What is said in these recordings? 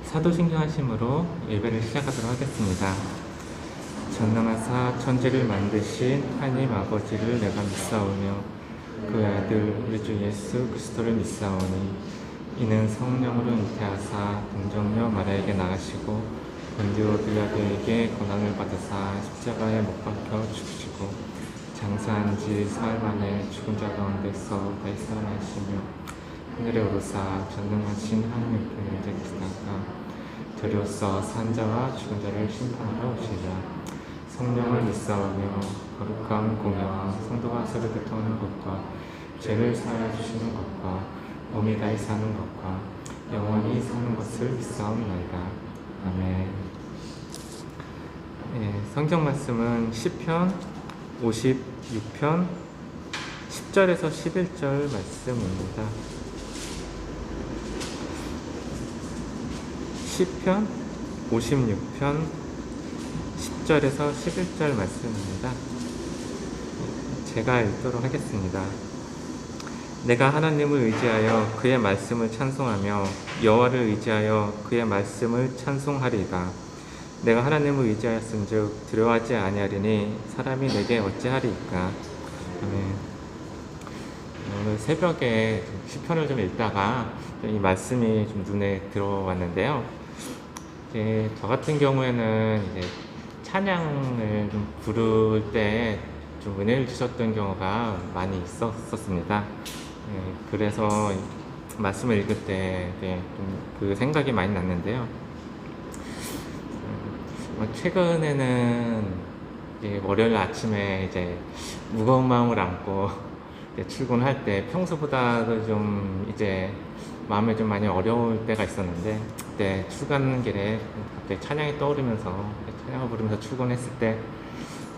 사도신경하심으로 예배를 시작하도록 하겠습니다. 전능하사 천지를 만드신 하나님 아버지를 내가 믿사오며 그 아들 우리 주 예수 그리스도를 믿사오니 이는 성령으로 잉태하사 동정녀 마리아에게 나가시고 본디오 빌라도에게 고난을 받으사 십자가에 못 박혀 죽으시고 장사한 지 사흘 만에 죽은 자 가운데서 다시 살아나시며 하늘에 오르사 전능하신 하나님 편에 계시다가 저리로서 산 자와 죽은 자를 심판하러 오시리라. 성령을 믿사오며 거룩한 공회와 성도가 서로 교통하는 것과 죄를 사하여 주시는 것과 몸이 다시 사는 것과 영원히 사는 것을 믿사옵나이다. 아멘. 성경 말씀은 시편 56편 10절에서 11절 말씀입니다. 시편 56편 10절에서 11절 말씀입니다. 제가 읽도록 하겠습니다. 내가 하나님을 의지하여 그의 말씀을 찬송하며 여호와를 의지하여 그의 말씀을 찬송하리이다. 내가 하나님을 의지하였은즉 두려워하지 아니하리니 사람이 내게 어찌하리이까. 오늘 새벽에 시편을 좀 읽다가 이 말씀이 좀 눈에 들어왔는데요. 저 같은 경우에는 이제 찬양을 좀 부를 때 좀 은혜를 주셨던 경우가 많이 있었습니다. 그래서 말씀을 읽을 때 좀 그 생각이 많이 났는데요. 최근에는 이제 월요일 아침에 이제 무거운 마음을 안고 출근할 때 평소보다도 좀 이제 마음이 좀 많이 어려울 때가 있었는데, 그때 출근 길에 갑자기 찬양이 떠오르면서 찬양을 부르면서 출근했을 때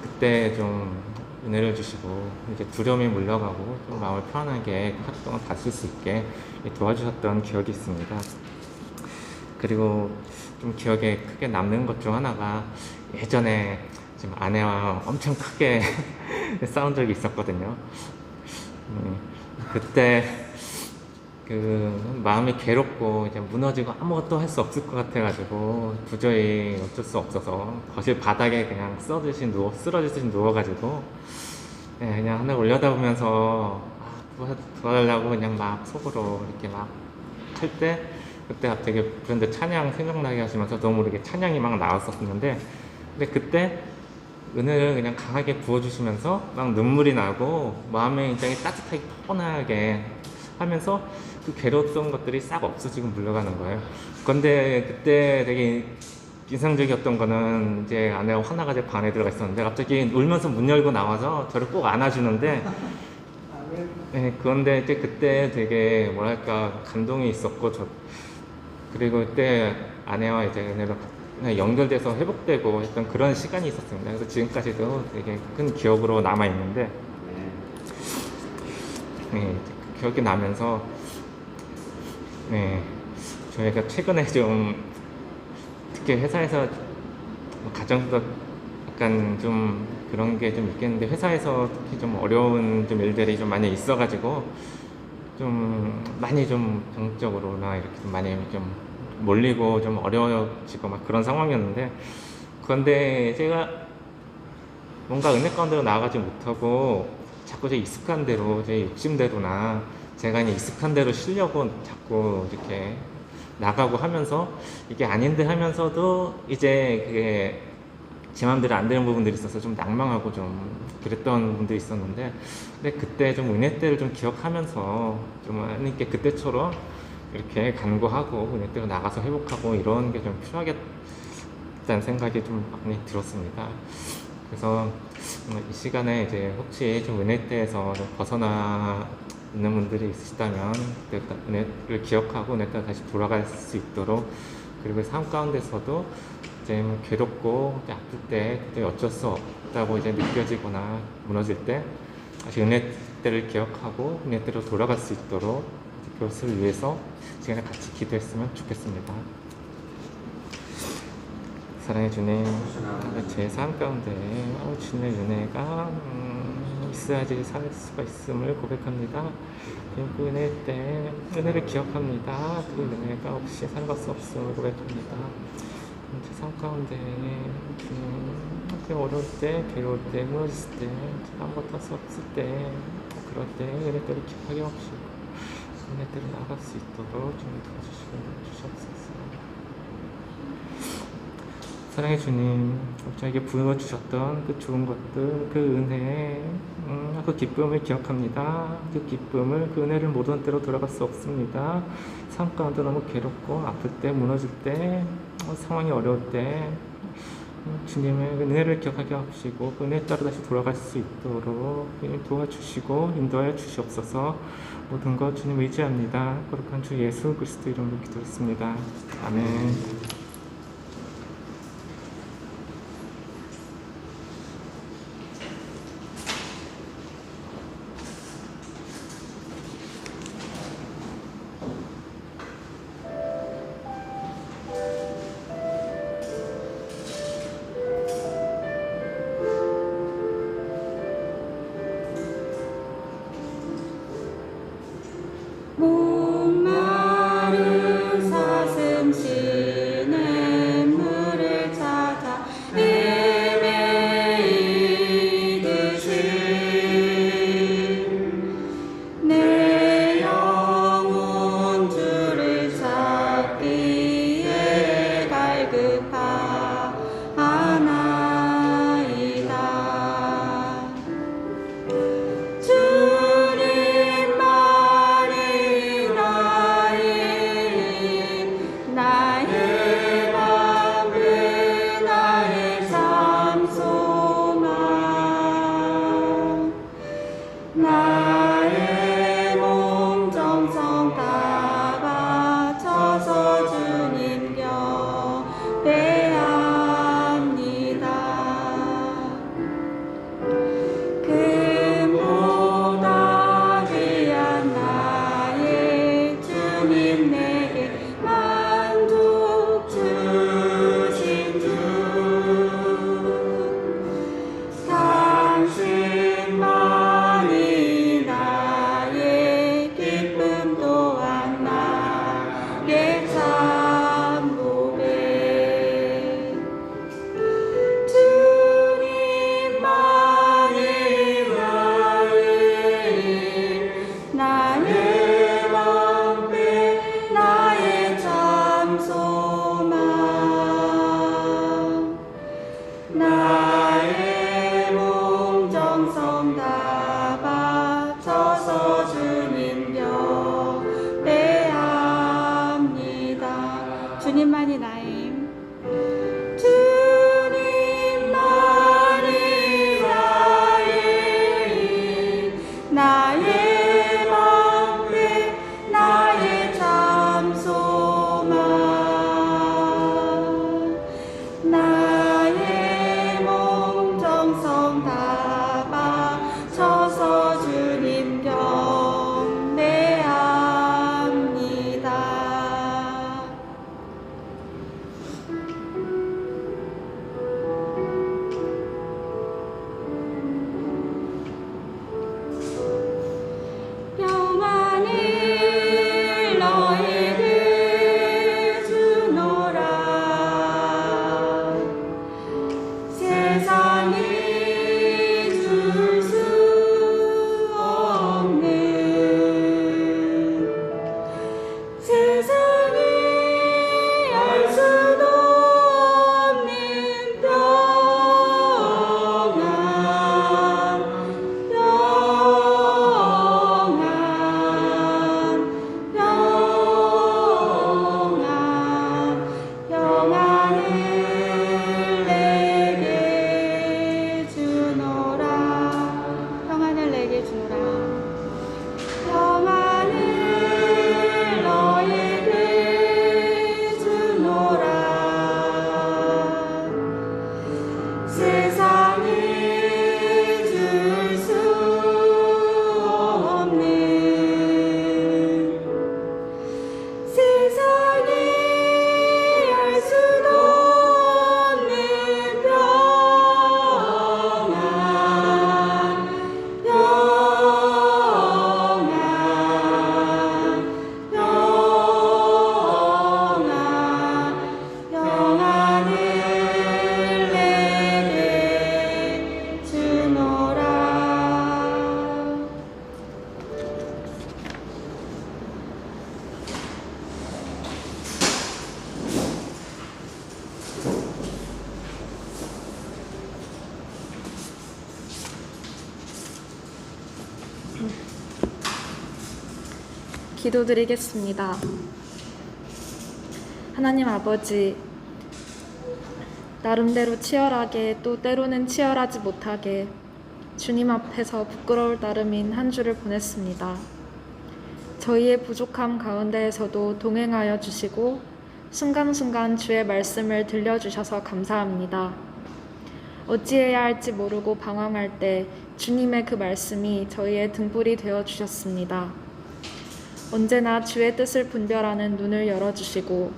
그때 좀 은혜를 주시고 이제 두려움이 물러가고 좀 마음을 편안하게 하루 동안 다쓸 수 있게 도와주셨던 기억이 있습니다. 그리고 좀 기억에 크게 남는 것 중 하나가 예전에 지금 아내와 엄청 크게 싸운 적이 있었거든요. 그때 그 마음이 괴롭고 이제 무너지고 아무것도 할 수 없을 것 같아가지고 도저히 어쩔 수 없어서 거실 바닥에 그냥 쓰러지듯이 누워가지고 그냥 하늘 올려다보면서 도와달라고 그냥 막 속으로 이렇게 막 할 때, 그때 갑자기 그런데 찬양 생각나게 하시면서 너무 모르게 찬양이 막 나왔었는데, 근데 그때 은혜를 그냥 강하게 부어주시면서 막 눈물이 나고 마음의 굉장히 따뜻하게 포근하게 하면서 그 괴로웠던 것들이 싹 없어지고 물러가는 거예요. 그런데 그때 되게 인상적이었던 거는 이제 아내가 화나가 방에 들어가 있었는데 갑자기 울면서 문 열고 나와서 저를 꼭 안아주는데, 그런데 이제 그때 되게 뭐랄까 감동이 있었고, 그리고 그때 아내와 이제 은혜로 연결돼서 회복되고 했던 그런 시간이 있었습니다. 그래서 지금까지도 되게 큰 기억으로 남아있는데, 그 기억이 나면서, 저희가 최근에 좀, 특히 회사에서, 가정도 약간 좀 그런 게 좀 있겠는데, 회사에서 특히 좀 어려운 좀 일들이 좀 많이 있어가지고, 좀 많이 좀 정적으로나 이렇게 좀 많이 좀 몰리고 좀 어려워지고 막 그런 상황이었는데, 그런데 제가 뭔가 은혜 가운데로 나아가지 못하고 자꾸 제 익숙한 대로, 제 욕심대로나 제가 그냥 익숙한 대로 쉬려고 자꾸 이렇게 나가고 하면서 이게 아닌데 하면서도 이제 그게 제 마음대로 안 되는 부분들이 있어서 좀 낭망하고 좀 그랬던 부분들이 있었는데, 근데 그때 좀 은혜 때를 좀 기억하면서 좀 하나님께 그때처럼 이렇게 간구하고 은혜 때로 나가서 회복하고 이런 게 좀 필요하겠다는 생각이 좀 많이 들었습니다. 그래서 이 시간에 이제 혹시 좀 은혜 때에서 좀 벗어나 있는 분들이 있으시다면 그때 은혜를 기억하고 은혜 때로 다시 돌아갈 수 있도록, 그리고 삶 가운데서도 이제 괴롭고 아플 때 그때 어쩔 수 없다고 이제 느껴지거나 무너질 때 다시 은혜 때를 기억하고 은혜 때로 돌아갈 수 있도록 그것을 위해서 시간에 같이 기도했으면 좋겠습니다. 사랑해 주님, 제 삶 가운데 주님의 은혜가 있어야지 살 수가 있음을 고백합니다. 그 은혜 때 은혜를 기억합니다. 그 은혜가 없이 살아갈 수 없음을 고백합니다. 세상 가운데 그 어려울 때, 괴로울 때, 무너졌을 때, 아무것도 할 수 없을 때, 그럴 때 은혜대로 기억하게 하시고 은혜대로 나아갈 수 있도록 주님 도와주시고 주시옵소서. 사랑의 주님, 저에게 부어주셨던 그 좋은 것들, 그 은혜, 그 기쁨을 기억합니다. 그 기쁨을, 그 은혜를 모든 때로 돌아갈 수 없습니다. 삶 가운데 너무 괴롭고 아플 때, 무너질 때, 상황이 어려울 때 주님의 은혜를 기억하게 하시고 그 은혜에 따라 다시 돌아갈 수 있도록 도와주시고 인도하여 주시옵소서. 모든 것 주님 의지합니다. 거룩한 주 예수 그리스도 이름으로 기도했습니다. 아멘. 목마른 사슴 시냇물을 찾아 헤매이듯이 내 영혼 주를 찾기에 갈급하나이다. 주님 말이 나의 방금 나의 삶 소망 나의 몸 정성 다 바쳐서 주님 곁에 합니다. 금보다 귀한 나의 주님 내게 만족 주신 주 당신만이 기도드리겠습니다. 하나님 아버지, 나름대로 치열하게 또 때로는 치열하지 못하게 주님 앞에서 부끄러울 따름인 한 주를 보냈습니다. 저희의 부족함 가운데에서도 동행하여 주시고 순간순간 주의 말씀을 들려주셔서 감사합니다. 어찌해야 할지 모르고 방황할 때 주님의 그 말씀이 저희의 등불이 되어 주셨습니다. 언제나 주의 뜻을 분별하는 눈을 열어주시고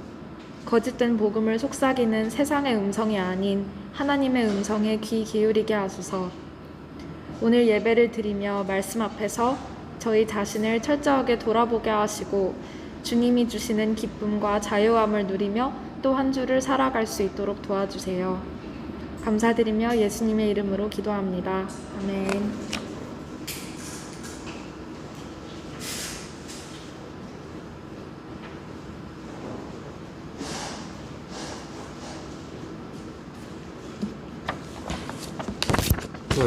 거짓된 복음을 속삭이는 세상의 음성이 아닌 하나님의 음성에 귀 기울이게 하소서. 오늘 예배를 드리며 말씀 앞에서 저희 자신을 철저하게 돌아보게 하시고 주님이 주시는 기쁨과 자유함을 누리며 또 한 주를 살아갈 수 있도록 도와주세요. 감사드리며 예수님의 이름으로 기도합니다. 아멘.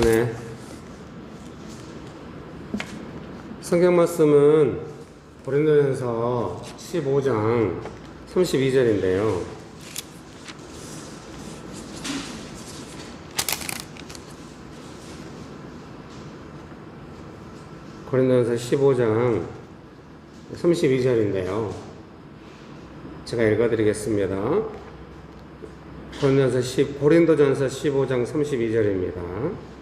네. 성경 말씀은 고린도전서 15장 32절인데요. 고린도전서 15장 32절인데요. 제가 읽어드리겠습니다. 고린도전서 15장 32절입니다.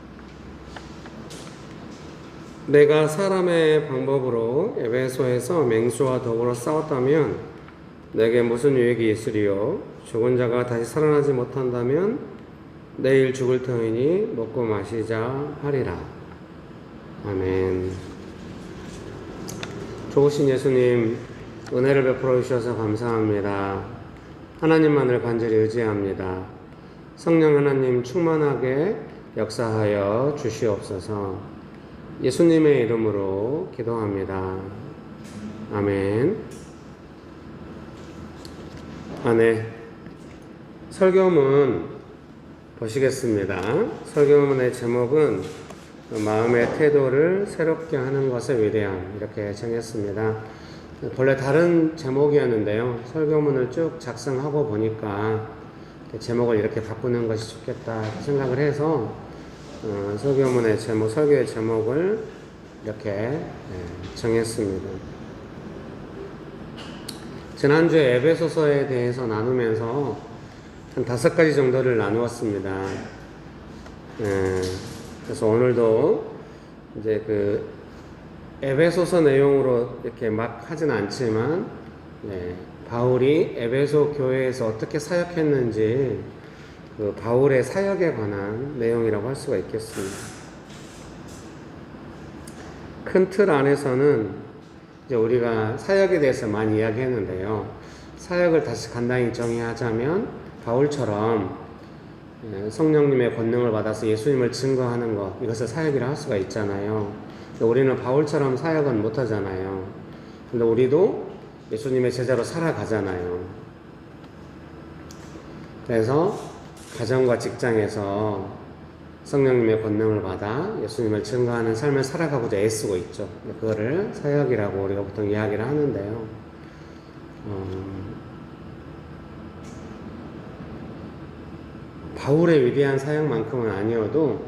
내가 사람의 방법으로 에베소에서 맹수와 더불어 싸웠다면 내게 무슨 유익이 있으리요? 죽은 자가 다시 살아나지 못한다면 내일 죽을 터이니 먹고 마시자 하리라. 아멘. 좋으신 예수님, 은혜를 베풀어 주셔서 감사합니다. 하나님만을 간절히 의지합니다. 성령 하나님 충만하게 역사하여 주시옵소서. 예수님의 이름으로 기도합니다. 아멘. 네. 설교문 보시겠습니다. 설교문의 제목은 마음의 태도를 새롭게 하는 것의 위대함, 이렇게 정했습니다. 본래 다른 제목이었는데요. 설교문을 쭉 작성하고 보니까 제목을 이렇게 바꾸는 것이 좋겠다 생각을 해서 설교문의 제목, 설교의 제목을 이렇게 정했습니다. 지난주에 에베소서에 대해서 나누면서 한 5가지 정도를 나누었습니다. 그래서 오늘도 이제 그 에베소서 내용으로 이렇게 막 하진 않지만, 바울이 에베소 교회에서 어떻게 사역했는지 그 바울의 사역에 관한 내용이라고 할 수가 있겠습니다. 큰 틀 안에서는 이제 우리가 사역에 대해서 많이 이야기했는데요. 사역을 다시 간단히 정의하자면 바울처럼 성령님의 권능을 받아서 예수님을 증거하는 것, 이것을 사역이라 할 수가 있잖아요. 근데 우리는 바울처럼 사역은 못하잖아요. 근데 우리도 예수님의 제자로 살아가잖아요. 그래서 가정과 직장에서 성령님의 권능을 받아 예수님을 증거하는 삶을 살아가고자 애쓰고 있죠. 그거를 사역이라고 우리가 보통 이야기를 하는데요. 바울의 위대한 사역만큼은 아니어도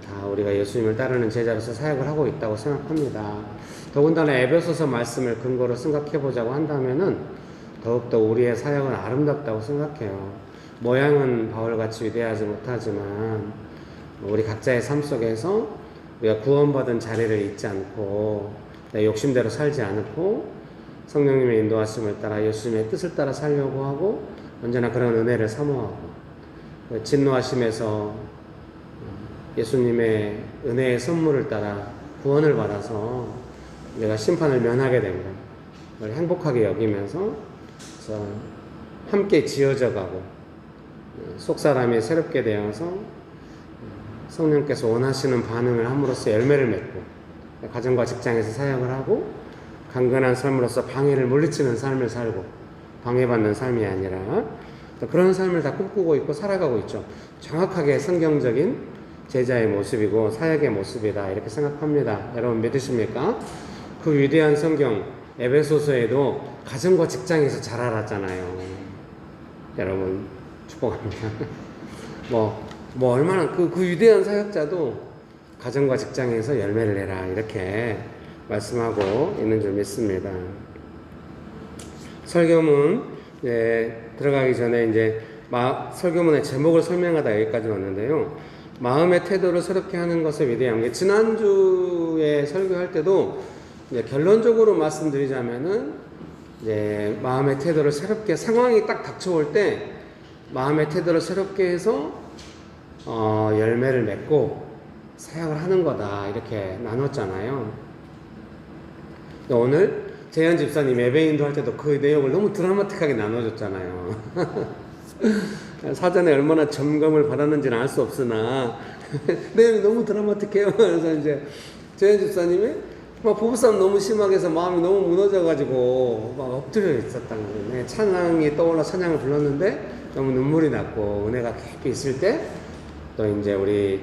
다 우리가 예수님을 따르는 제자로서 사역을 하고 있다고 생각합니다. 더군다나 에베소서 말씀을 근거로 생각해 보자고 한다면은 더욱더 우리의 사역은 아름답다고 생각해요. 모양은 바울같이 위대하지 못하지만 우리 각자의 삶 속에서 우리가 구원받은 자리를 잊지 않고 내 욕심대로 살지 않고 성령님의 인도하심을 따라 예수님의 뜻을 따라 살려고 하고 언제나 그런 은혜를 사모하고 진노하심에서 예수님의 은혜의 선물을 따라 구원을 받아서 내가 심판을 면하게 된 걸 행복하게 여기면서 함께 지어져 가고 속사람이 새롭게 되어서 성령께서 원하시는 반응을 함으로써 열매를 맺고 가정과 직장에서 사역을 하고 강건한 삶으로서 방해를 물리치는 삶을 살고 방해받는 삶이 아니라 그런 삶을 다 꿈꾸고 있고 살아가고 있죠. 정확하게 성경적인 제자의 모습이고 사역의 모습이다 이렇게 생각합니다. 여러분 믿으십니까? 그 위대한 성경 에베소서에도 가정과 직장에서 잘 알았잖아요. 여러분 축복합니다. 뭐 얼마나 그 위대한 사역자도 가정과 직장에서 열매를 내라 이렇게 말씀하고 있는 줄 믿습니다. 설교문 들어가기 전에 이제 설교문의 제목을 설명하다 여기까지 왔는데요. 마음의 태도를 새롭게 하는 것의 위대함. 지난주에 설교할 때도 이제 결론적으로 말씀드리자면은 이제 마음의 태도를 새롭게 상황이 딱 닥쳐올 때 마음의 태도를 새롭게 해서 열매를 맺고 사역을 하는 거다 이렇게 나눴잖아요. 오늘 재현 집사님 예배인도 할 때도 그 내용을 너무 드라마틱하게 나눠줬잖아요. 사전에 얼마나 점검을 받았는지는 알 수 없으나 내용이 너무 드라마틱해요. 그래서 이제 재현 집사님이 막 부부싸움 너무 심하게 해서 마음이 너무 무너져가지고 막 엎드려 있었다는 거예요. 찬양이 떠올라 찬양을 불렀는데 너무 눈물이 났고 은혜가 깊이 있을 때 또 이제 우리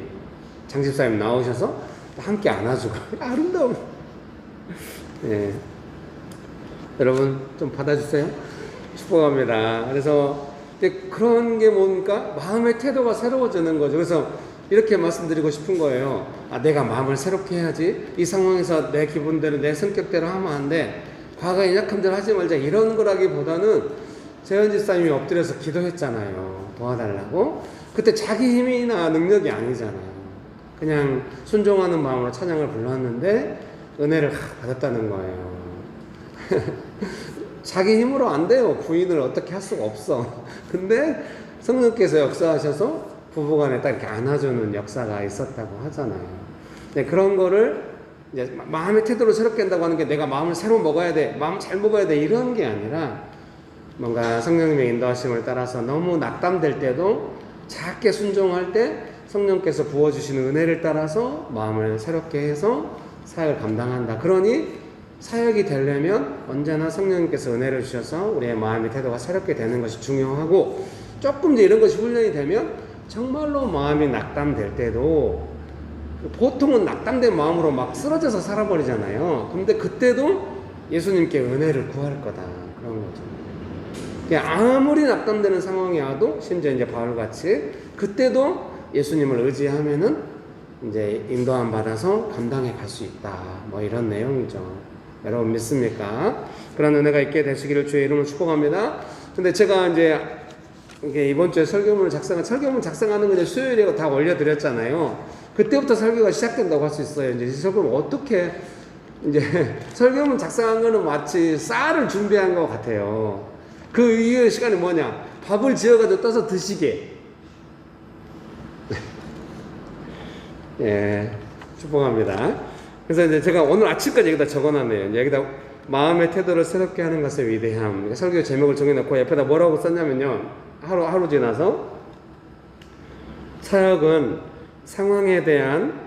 장 집사님 나오셔서 함께 안아주고 아름다움. 예. 여러분 좀 받아주세요. 축복합니다. 그래서 그런 게 뭡니까? 마음의 태도가 새로워지는 거죠. 그래서 이렇게 말씀드리고 싶은 거예요. 내가 마음을 새롭게 해야지. 이 상황에서 내 기분대로 내 성격대로 하면 안 돼. 과거의 약함대로 하지 말자. 이런 거라기보다는 재현 집사님이 엎드려서 기도했잖아요. 도와달라고. 그때 자기 힘이나 능력이 아니잖아요. 그냥 순종하는 마음으로 찬양을 불렀는데 은혜를 받았다는 거예요. 자기 힘으로 안 돼요. 부인을 어떻게 할 수가 없어. 근데 성령께서 역사하셔서 부부간에 딱 이렇게 안아주는 역사가 있었다고 하잖아요. 네, 그런 거를 이제 마음의 태도를 새롭게 한다고 하는 게 내가 마음을 새로 먹어야 돼, 마음 잘 먹어야 돼 이런 게 아니라 뭔가 성령님의 인도하심을 따라서 너무 낙담될 때도 작게 순종할 때 성령께서 부어주시는 은혜를 따라서 마음을 새롭게 해서 사역을 감당한다. 그러니 사역이 되려면 언제나 성령님께서 은혜를 주셔서 우리의 마음의 태도가 새롭게 되는 것이 중요하고 조금 이제 이런 것이 훈련이 되면 정말로 마음이 낙담될 때도 보통은 낙담된 마음으로 막 쓰러져서 살아버리잖아요. 근데 그때도 예수님께 은혜를 구할 거다. 그런 거죠. 아무리 낙담되는 상황이 와도 심지어 이제 바울같이 그때도 예수님을 의지하면은 이제 인도함 받아서 감당해 갈 수 있다. 뭐 이런 내용이죠. 여러분 믿습니까? 그런 은혜가 있게 되시기를 주의 이름으로 축복합니다. 근데 제가 이제 이번 주에 설교문 작성하는 거 이제 수요일에 다 올려드렸잖아요. 그때부터 설교가 시작된다고 할 수 있어요. 이제 설교문 어떻게 이제 설교문 작성한 거는 마치 쌀을 준비한 것 같아요. 그 이후의 시간이 뭐냐? 밥을 지어가지고 떠서 드시게. 예, 축복합니다. 그래서 이제 제가 오늘 아침까지 여기다 적어놨네요. 여기다 마음의 태도를 새롭게 하는 것의 위대함. 설교 제목을 정해놓고 옆에다 뭐라고 썼냐면요. 하루 지나서 사역은 상황에 대한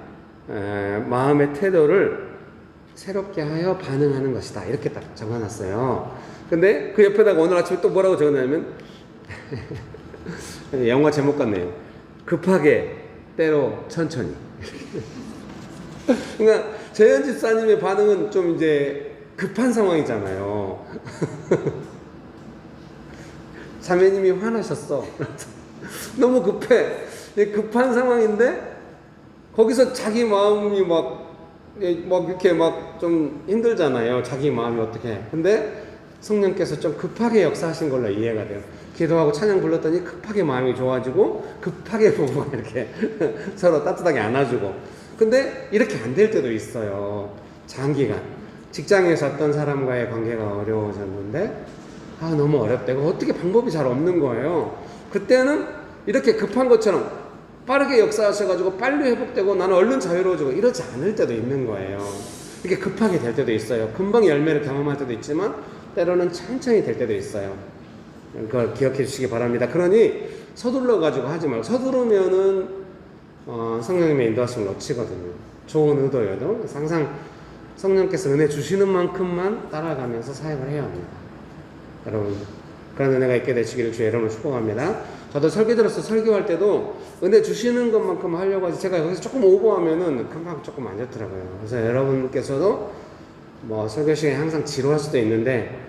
마음의 태도를 새롭게 하여 반응하는 것이다. 이렇게 딱 적어놨어요. 근데 그 옆에다가 오늘 아침에 또 뭐라고 적어놨냐면 영화 제목 같네요. 급하게 때로 천천히. 그러니까 재현 집사님의 반응은 좀 이제 급한 상황이잖아요. 자매님이 화나셨어. 너무 급해. 급한 상황인데 거기서 자기 마음이 막 이렇게 막 좀 힘들잖아요. 자기 마음이 어떻게. 근데 성령께서 좀 급하게 역사하신 걸로 이해가 돼요. 기도하고 찬양 불렀더니 급하게 마음이 좋아지고 급하게 부부가 이렇게 서로 따뜻하게 안아주고. 근데 이렇게 안 될 때도 있어요. 장기간 직장에서 어떤 사람과의 관계가 어려워졌는데 너무 어렵다. 이거 어떻게 방법이 잘 없는 거예요. 그때는 이렇게 급한 것처럼 빠르게 역사하셔가지고 빨리 회복되고 나는 얼른 자유로워지고 이러지 않을 때도 있는 거예요. 이렇게 급하게 될 때도 있어요. 금방 열매를 경험할 때도 있지만 때로는 천천히 될 때도 있어요. 그걸 기억해 주시기 바랍니다. 그러니 서둘러 가지고 하지 말고, 서두르면은 성령님의 인도하심을 놓치거든요. 좋은 의도여도 항상 성령께서 은혜 주시는 만큼만 따라가면서 사역을 해야 합니다. 여러분 그런 은혜가 있게 되시기를 주의 이름으로 축복합니다. 저도 설교자로서 설교할 때도 은혜 주시는 것만큼 하려고 하지 제가 여기서 조금 오버하면은 금방 조금 안 좋더라고요. 그래서 여러분께서도 뭐 설교 시간에 항상 지루할 수도 있는데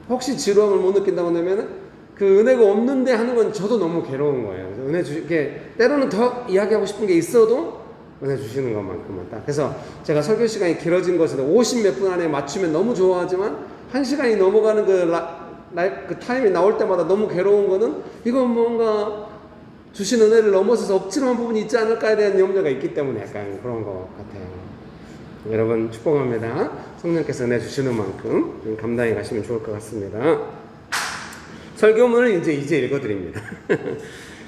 혹시 지루함을 못 느낀다고 하면 그 은혜가 없는데 하는 건 저도 너무 괴로운 거예요. 그래서 은혜 이렇게 때로는 더 이야기하고 싶은 게 있어도 은혜 주시는 것만큼은 딱. 그래서 제가 설교 시간이 길어진 것에도 50 몇 분 안에 맞추면 너무 좋아하지만 1시간이 넘어가는 그 타임이 나올 때마다 너무 괴로운 거는 이건 뭔가 주신 은혜를 넘어서서 억지로 한 부분이 있지 않을까에 대한 염려가 있기 때문에 약간 그런 것 같아요. 여러분 축복합니다. 성령께서 은혜 주시는 만큼 감당해 가시면 좋을 것 같습니다. 설교문을 이제 읽어드립니다.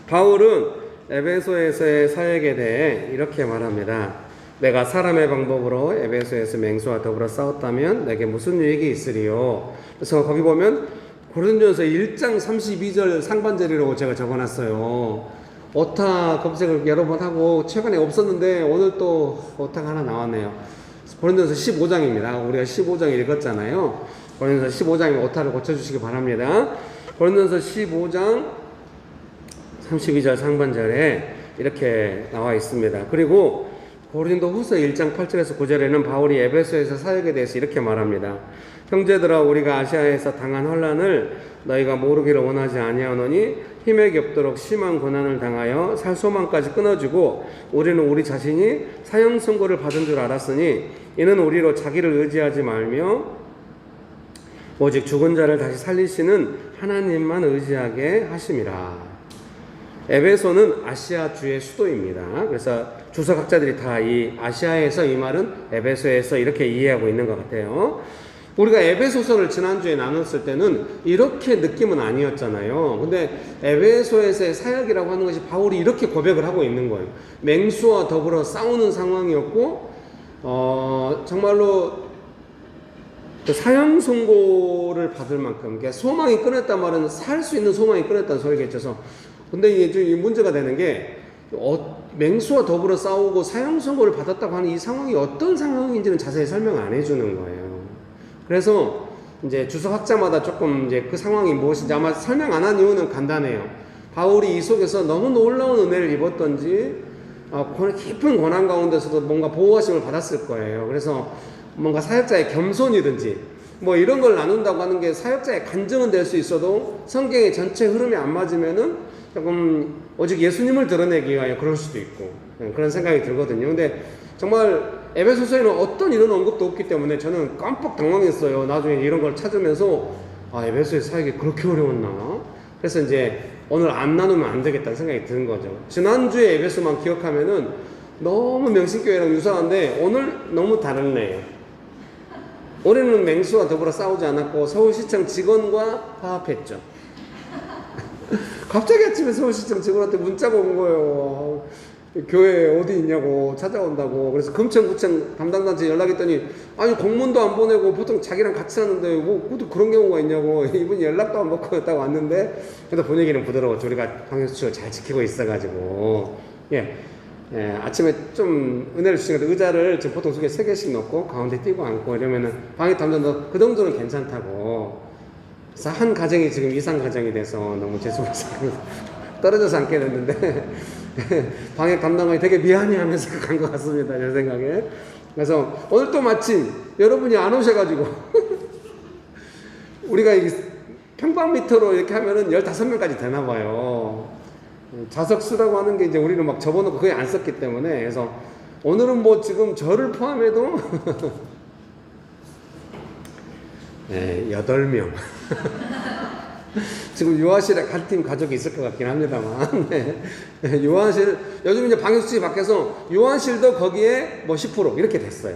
바울은 에베소에서의 사역에 대해 이렇게 말합니다. 내가 사람의 방법으로 에베소에서 맹수와 더불어 싸웠다면 내게 무슨 유익이 있으리요. 그래서 거기 보면 고린도전서 1장 32절 상반절이라고 제가 적어놨어요. 오타 검색을 여러 번 하고 최근에 없었는데 오늘 또 오타가 하나 나왔네요. 고린도전서 15장입니다. 우리가 15장 읽었잖아요. 고린도전서 15장에 오타를 고쳐주시기 바랍니다. 고린도전서 15장 32절 상반절에 이렇게 나와 있습니다. 그리고 고린도후서 1장 8절에서 9절에는 바울이 에베소에서 사역에 대해서 이렇게 말합니다. 형제들아 우리가 아시아에서 당한 환난을 너희가 모르기를 원하지 아니하노니 힘에 없도록 심한 고난을 당하여 살 소망까지 끊어주고 우리는 우리 자신이 사형 선고를 받은 줄 알았으니 이는 우리로 자기를 의지하지 말며 오직 죽은 자를 다시 살리시는 하나님만 의지하게 하심이라. 에베소는 아시아 주의 수도입니다. 그래서 주석학자들이 다 이 아시아에서 이 말은 에베소에서 이렇게 이해하고 있는 것 같아요. 우리가 에베소서를 지난주에 나눴을 때는 이렇게 느낌은 아니었잖아요. 근데 에베소에서의 사역이라고 하는 것이 바울이 이렇게 고백을 하고 있는 거예요. 맹수와 더불어 싸우는 상황이었고 정말로 그 사형 선고를 받을 만큼 그러니까 소망이 끊었단 말은 살 수 있는 소망이 끊었다는 소리겠죠. 근데 이게 문제가 되는 게 맹수와 더불어 싸우고 사형 선고를 받았다고 하는 이 상황이 어떤 상황인지는 자세히 설명 안 해주는 거예요. 그래서 이제 주석학자마다 조금 이제 그 상황이 무엇인지 아마 설명 안 한 이유는 간단해요. 바울이 이 속에서 너무 놀라운 은혜를 입었던지 깊은 고난 가운데서도 뭔가 보호하심을 받았을 거예요. 그래서 뭔가 사역자의 겸손이든지 뭐 이런 걸 나눈다고 하는 게 사역자의 간증은 될 수 있어도 성경의 전체 흐름이 안 맞으면은 조금 오직 예수님을 드러내기 위하여 그럴 수도 있고 그런 생각이 들거든요. 근데 정말 에베소서에는 어떤 이런 언급도 없기 때문에 저는 깜빡 당황했어요. 나중에 이런 걸 찾으면서 에베소의 사역이 그렇게 어려웠나? 그래서 이제 오늘 안 나누면 안 되겠다는 생각이 드는 거죠. 지난주에 에베소만 기억하면은 너무 명신교회랑 유사한데 오늘 너무 다르네요. 올해는 맹수와 더불어 싸우지 않았고 서울시청 직원과 화합했죠. 갑자기 아침에 서울시청 직원한테 문자가 온 거예요. 교회 어디 있냐고 찾아온다고. 그래서 금천구청 담당단체 연락했더니 아니 공문도 안 보내고 보통 자기랑 같이 하는데 뭐 그런 경우가 있냐고. 이분이 연락도 안 받고 딱 왔는데 그래도 분위기는 부드러웠죠. 우리가 방역수칙을 잘 지키고 있어가지고 아침에 좀 은혜를 주시니까 의자를 지금 보통 속에 3개씩 넣고 가운데 띄고 앉고 이러면은 방역 담당도 그 정도는 괜찮다고. 그래서 한 가정이 지금 이상 가정이 돼서 너무 죄송해서 떨어져서 앉게 됐는데 방역 담당관이 되게 미안해하면서 간 것 같습니다. 제 생각에. 그래서 오늘 또 마침 여러분이 안 오셔가지고 우리가 평방미터로 이렇게 하면은 15명까지 되나 봐요. 좌석수라고 하는 게 이제 우리는 막 접어놓고 거의 안 썼기 때문에. 그래서 오늘은 뭐 지금 저를 포함해도 8명. 지금 유아실에 갈 팀 가족이 있을 것 같긴 합니다만. 유아실, 요즘 이제 방역수칙이 바뀌어서 유아실도 거기에 뭐 10% 이렇게 됐어요.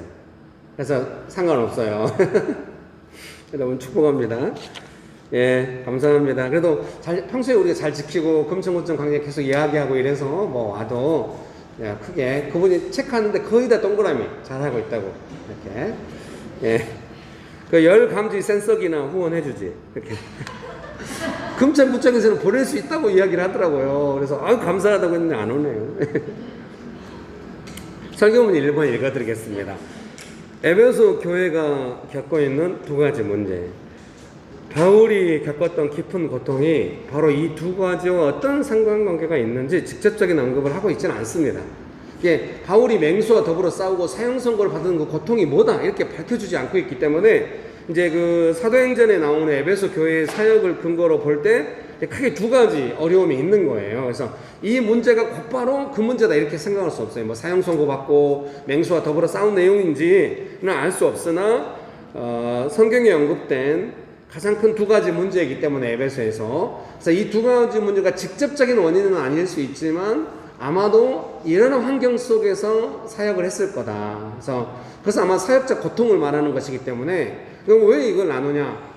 그래서 상관없어요. 여러분 축복합니다. 감사합니다. 그래도 평소에 우리가 잘 지키고 금천구청 관계 계속 이야기하고 이래서 뭐 와도 크게 그분이 체크하는데 거의 다 동그라미 잘하고 있다고 이렇게. 그 열 감지 센서기나 후원해주지 이렇게. 금천구청에서는 보낼 수 있다고 이야기를 하더라고요. 그래서 감사하다고 했는데 안 오네요. 설교문 1번 읽어드리겠습니다. 에베소 교회가 겪고 있는 2가지 문제. 바울이 겪었던 깊은 고통이 바로 이 2가지와 어떤 상관관계가 있는지 직접적인 언급을 하고 있지는 않습니다. 이게 바울이 맹수와 더불어 싸우고 사형 선고를 받은 그 고통이 뭐다 이렇게 밝혀주지 않고 있기 때문에 이제 그 사도행전에 나오는 에베소 교회의 사역을 근거로 볼 때 크게 두 가지 어려움이 있는 거예요. 그래서 이 문제가 곧바로 그 문제다 이렇게 생각할 수 없어요. 뭐 사형 선고 받고 맹수와 더불어 싸운 내용인지는 알 수 없으나 성경에 언급된 가장 큰 두 가지 문제이기 때문에 에베소에서 그래서 이 두 가지 문제가 직접적인 원인은 아닐 수 있지만 아마도 이런 환경 속에서 사역을 했을 거다. 그래서 아마 사역자 고통을 말하는 것이기 때문에 그럼 왜 이걸 나누냐?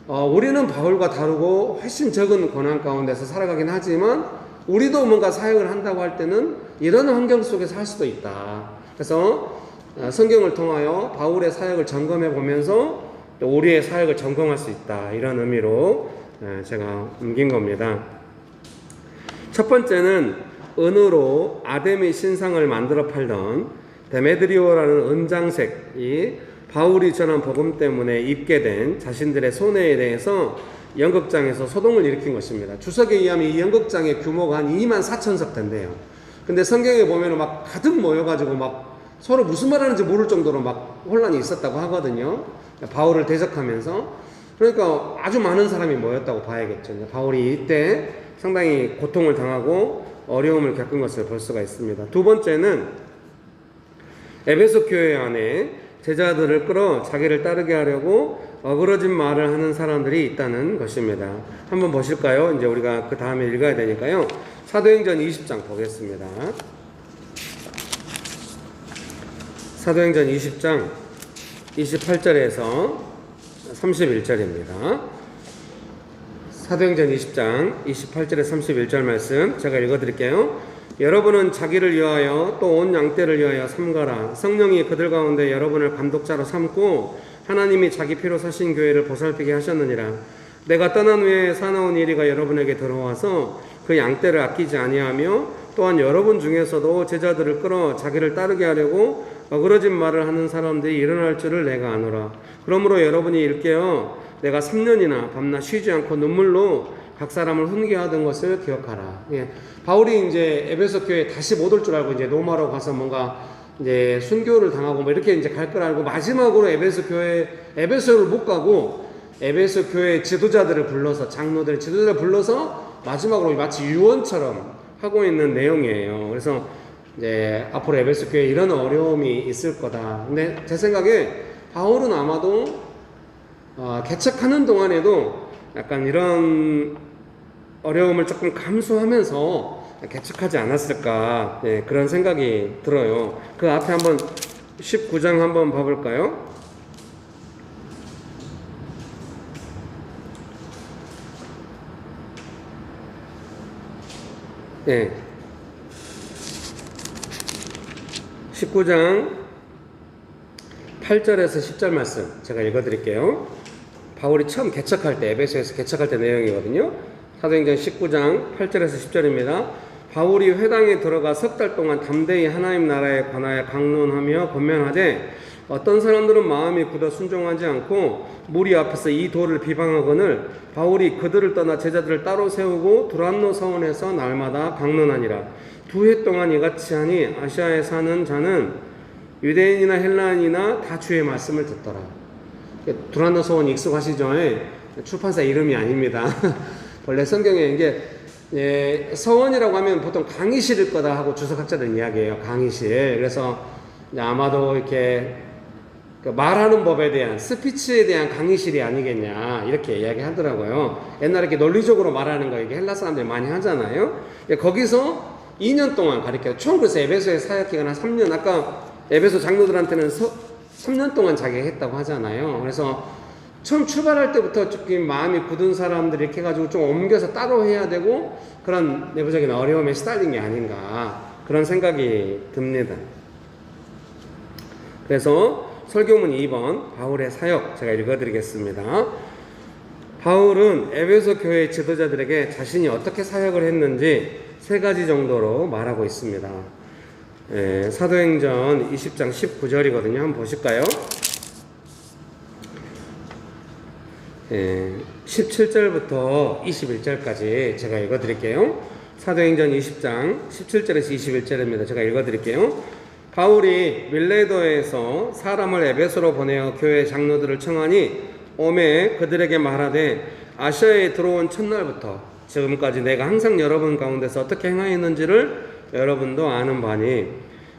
우리는 바울과 다르고 훨씬 적은 고난 가운데서 살아가긴 하지만 우리도 뭔가 사역을 한다고 할 때는 이런 환경 속에서 할 수도 있다. 그래서 성경을 통하여 바울의 사역을 점검해 보면서 또 우리의 사역을 점검할 수 있다. 이런 의미로 제가 옮긴 겁니다. 첫 번째는 은으로 아데미 신상을 만들어 팔던 데메드리오라는 은장색이 바울이 전한 복음 때문에 입게 된 자신들의 손해에 대해서 연극장에서 소동을 일으킨 것입니다. 주석에 의하면 이 연극장의 규모가 한 24,000석 된대요. 근데 성경에 보면 막 가득 모여가지고 막 서로 무슨 말 하는지 모를 정도로 막 혼란이 있었다고 하거든요. 바울을 대적하면서. 그러니까 아주 많은 사람이 모였다고 봐야겠죠. 바울이 이때 상당히 고통을 당하고 어려움을 겪은 것을 볼 수가 있습니다. 두 번째는 에베소 교회 안에 제자들을 끌어 자기를 따르게 하려고 어그러진 말을 하는 사람들이 있다는 것입니다. 한번 보실까요? 이제 우리가 그 다음에 읽어야 되니까요. 사도행전 20장 보겠습니다. 사도행전 20장 28절에서 31절입니다. 사도행전 20장 28절에 31절 말씀 제가 읽어드릴게요. 여러분은 자기를 위하여 또 온 양떼를 위하여 삼가라. 성령이 그들 가운데 여러분을 감독자로 삼고 하나님이 자기 피로 사신 교회를 보살피게 하셨느니라. 내가 떠난 후에 사나운 이리가 여러분에게 들어와서 그 양떼를 아끼지 아니하며 또한 여러분 중에서도 제자들을 끌어 자기를 따르게 하려고 어그러진 말을 하는 사람들이 일어날 줄을 내가 아노라. 그러므로 여러분이 일깨어 내가 3년이나 밤낮 쉬지 않고 눈물로 각 사람을 훈계하던 것을 기억하라. 예. 바울이 이제 에베소 교회에 다시 못 올 줄 알고 이제 로마로 가서 뭔가 이제 순교를 당하고 뭐 이렇게 이제 갈 걸 알고 마지막으로 에베소를 못 가고 에베소 교회 지도자들을 불러서 장로들 지도자들을 불러서 마지막으로 마치 유언처럼 하고 있는 내용이에요. 그래서 이제 앞으로 에베소 교회에 이런 어려움이 있을 거다. 근데 제 생각에 바울은 아마도 개척하는 동안에도 약간 이런 어려움을 조금 감수하면서 개척하지 않았을까, 네, 그런 생각이 들어요. 그 앞에 한번 19장 한번 봐볼까요? 네. 19장 8절에서 10절 말씀 제가 읽어드릴게요. 바울이 처음 개척할 때, 에베소에서 개척할 때 내용이거든요. 사도행전 19장 8절에서 10절입니다. 바울이 회당에 들어가 석 달 동안 담대히 하나님 나라에 관하여 강론하며 권면하되 어떤 사람들은 마음이 굳어 순종하지 않고 무리 앞에서 이 도를 비방하거늘 바울이 그들을 떠나 제자들을 따로 세우고 두란노 서원에서 날마다 강론하니라. 2해 동안 이같이 하니 아시아에 사는 자는 유대인이나 헬라인이나 다 주의 말씀을 듣더라. 두란노 서원 익숙하시죠? 출판사 이름이 아닙니다. 원래 성경에 이게 서원이라고 하면 보통 강의실일 거다 하고 주석학자들 이야기해요. 강의실. 그래서 아마도 이렇게 말하는 법에 대한 스피치에 대한 강의실이 아니겠냐 이렇게 이야기하더라고요. 옛날에 이렇게 논리적으로 말하는 거 이게 헬라 사람들이 많이 하잖아요. 거기서 2년 동안 가르쳐요. 총 그래서 에베소의 사역 기간 한 3년. 아까 에베소 장로들한테는 3년 동안 자기가 했다고 하잖아요. 그래서 처음 출발할 때부터 조금 마음이 굳은 사람들이 이렇게 해가지고 좀 옮겨서 따로 해야 되고 그런 내부적인 어려움에 시달린 게 아닌가 그런 생각이 듭니다. 그래서 설교문 2번 바울의 사역 제가 읽어드리겠습니다. 바울은 에베소 교회 지도자들에게 자신이 어떻게 사역을 했는지 3가지 정도로 말하고 있습니다. 사도행전 20장 19절이거든요. 한번 보실까요? 17절부터 21절까지 제가 읽어드릴게요. 사도행전 20장 17절에서 21절입니다. 제가 읽어드릴게요. 바울이 밀레도에서 사람을 에베소로 보내어 교회 장로들을 청하니 오매 그들에게 말하되 아시아에 들어온 첫날부터 지금까지 내가 항상 여러분 가운데서 어떻게 행하였는지를 여러분도 아는 바니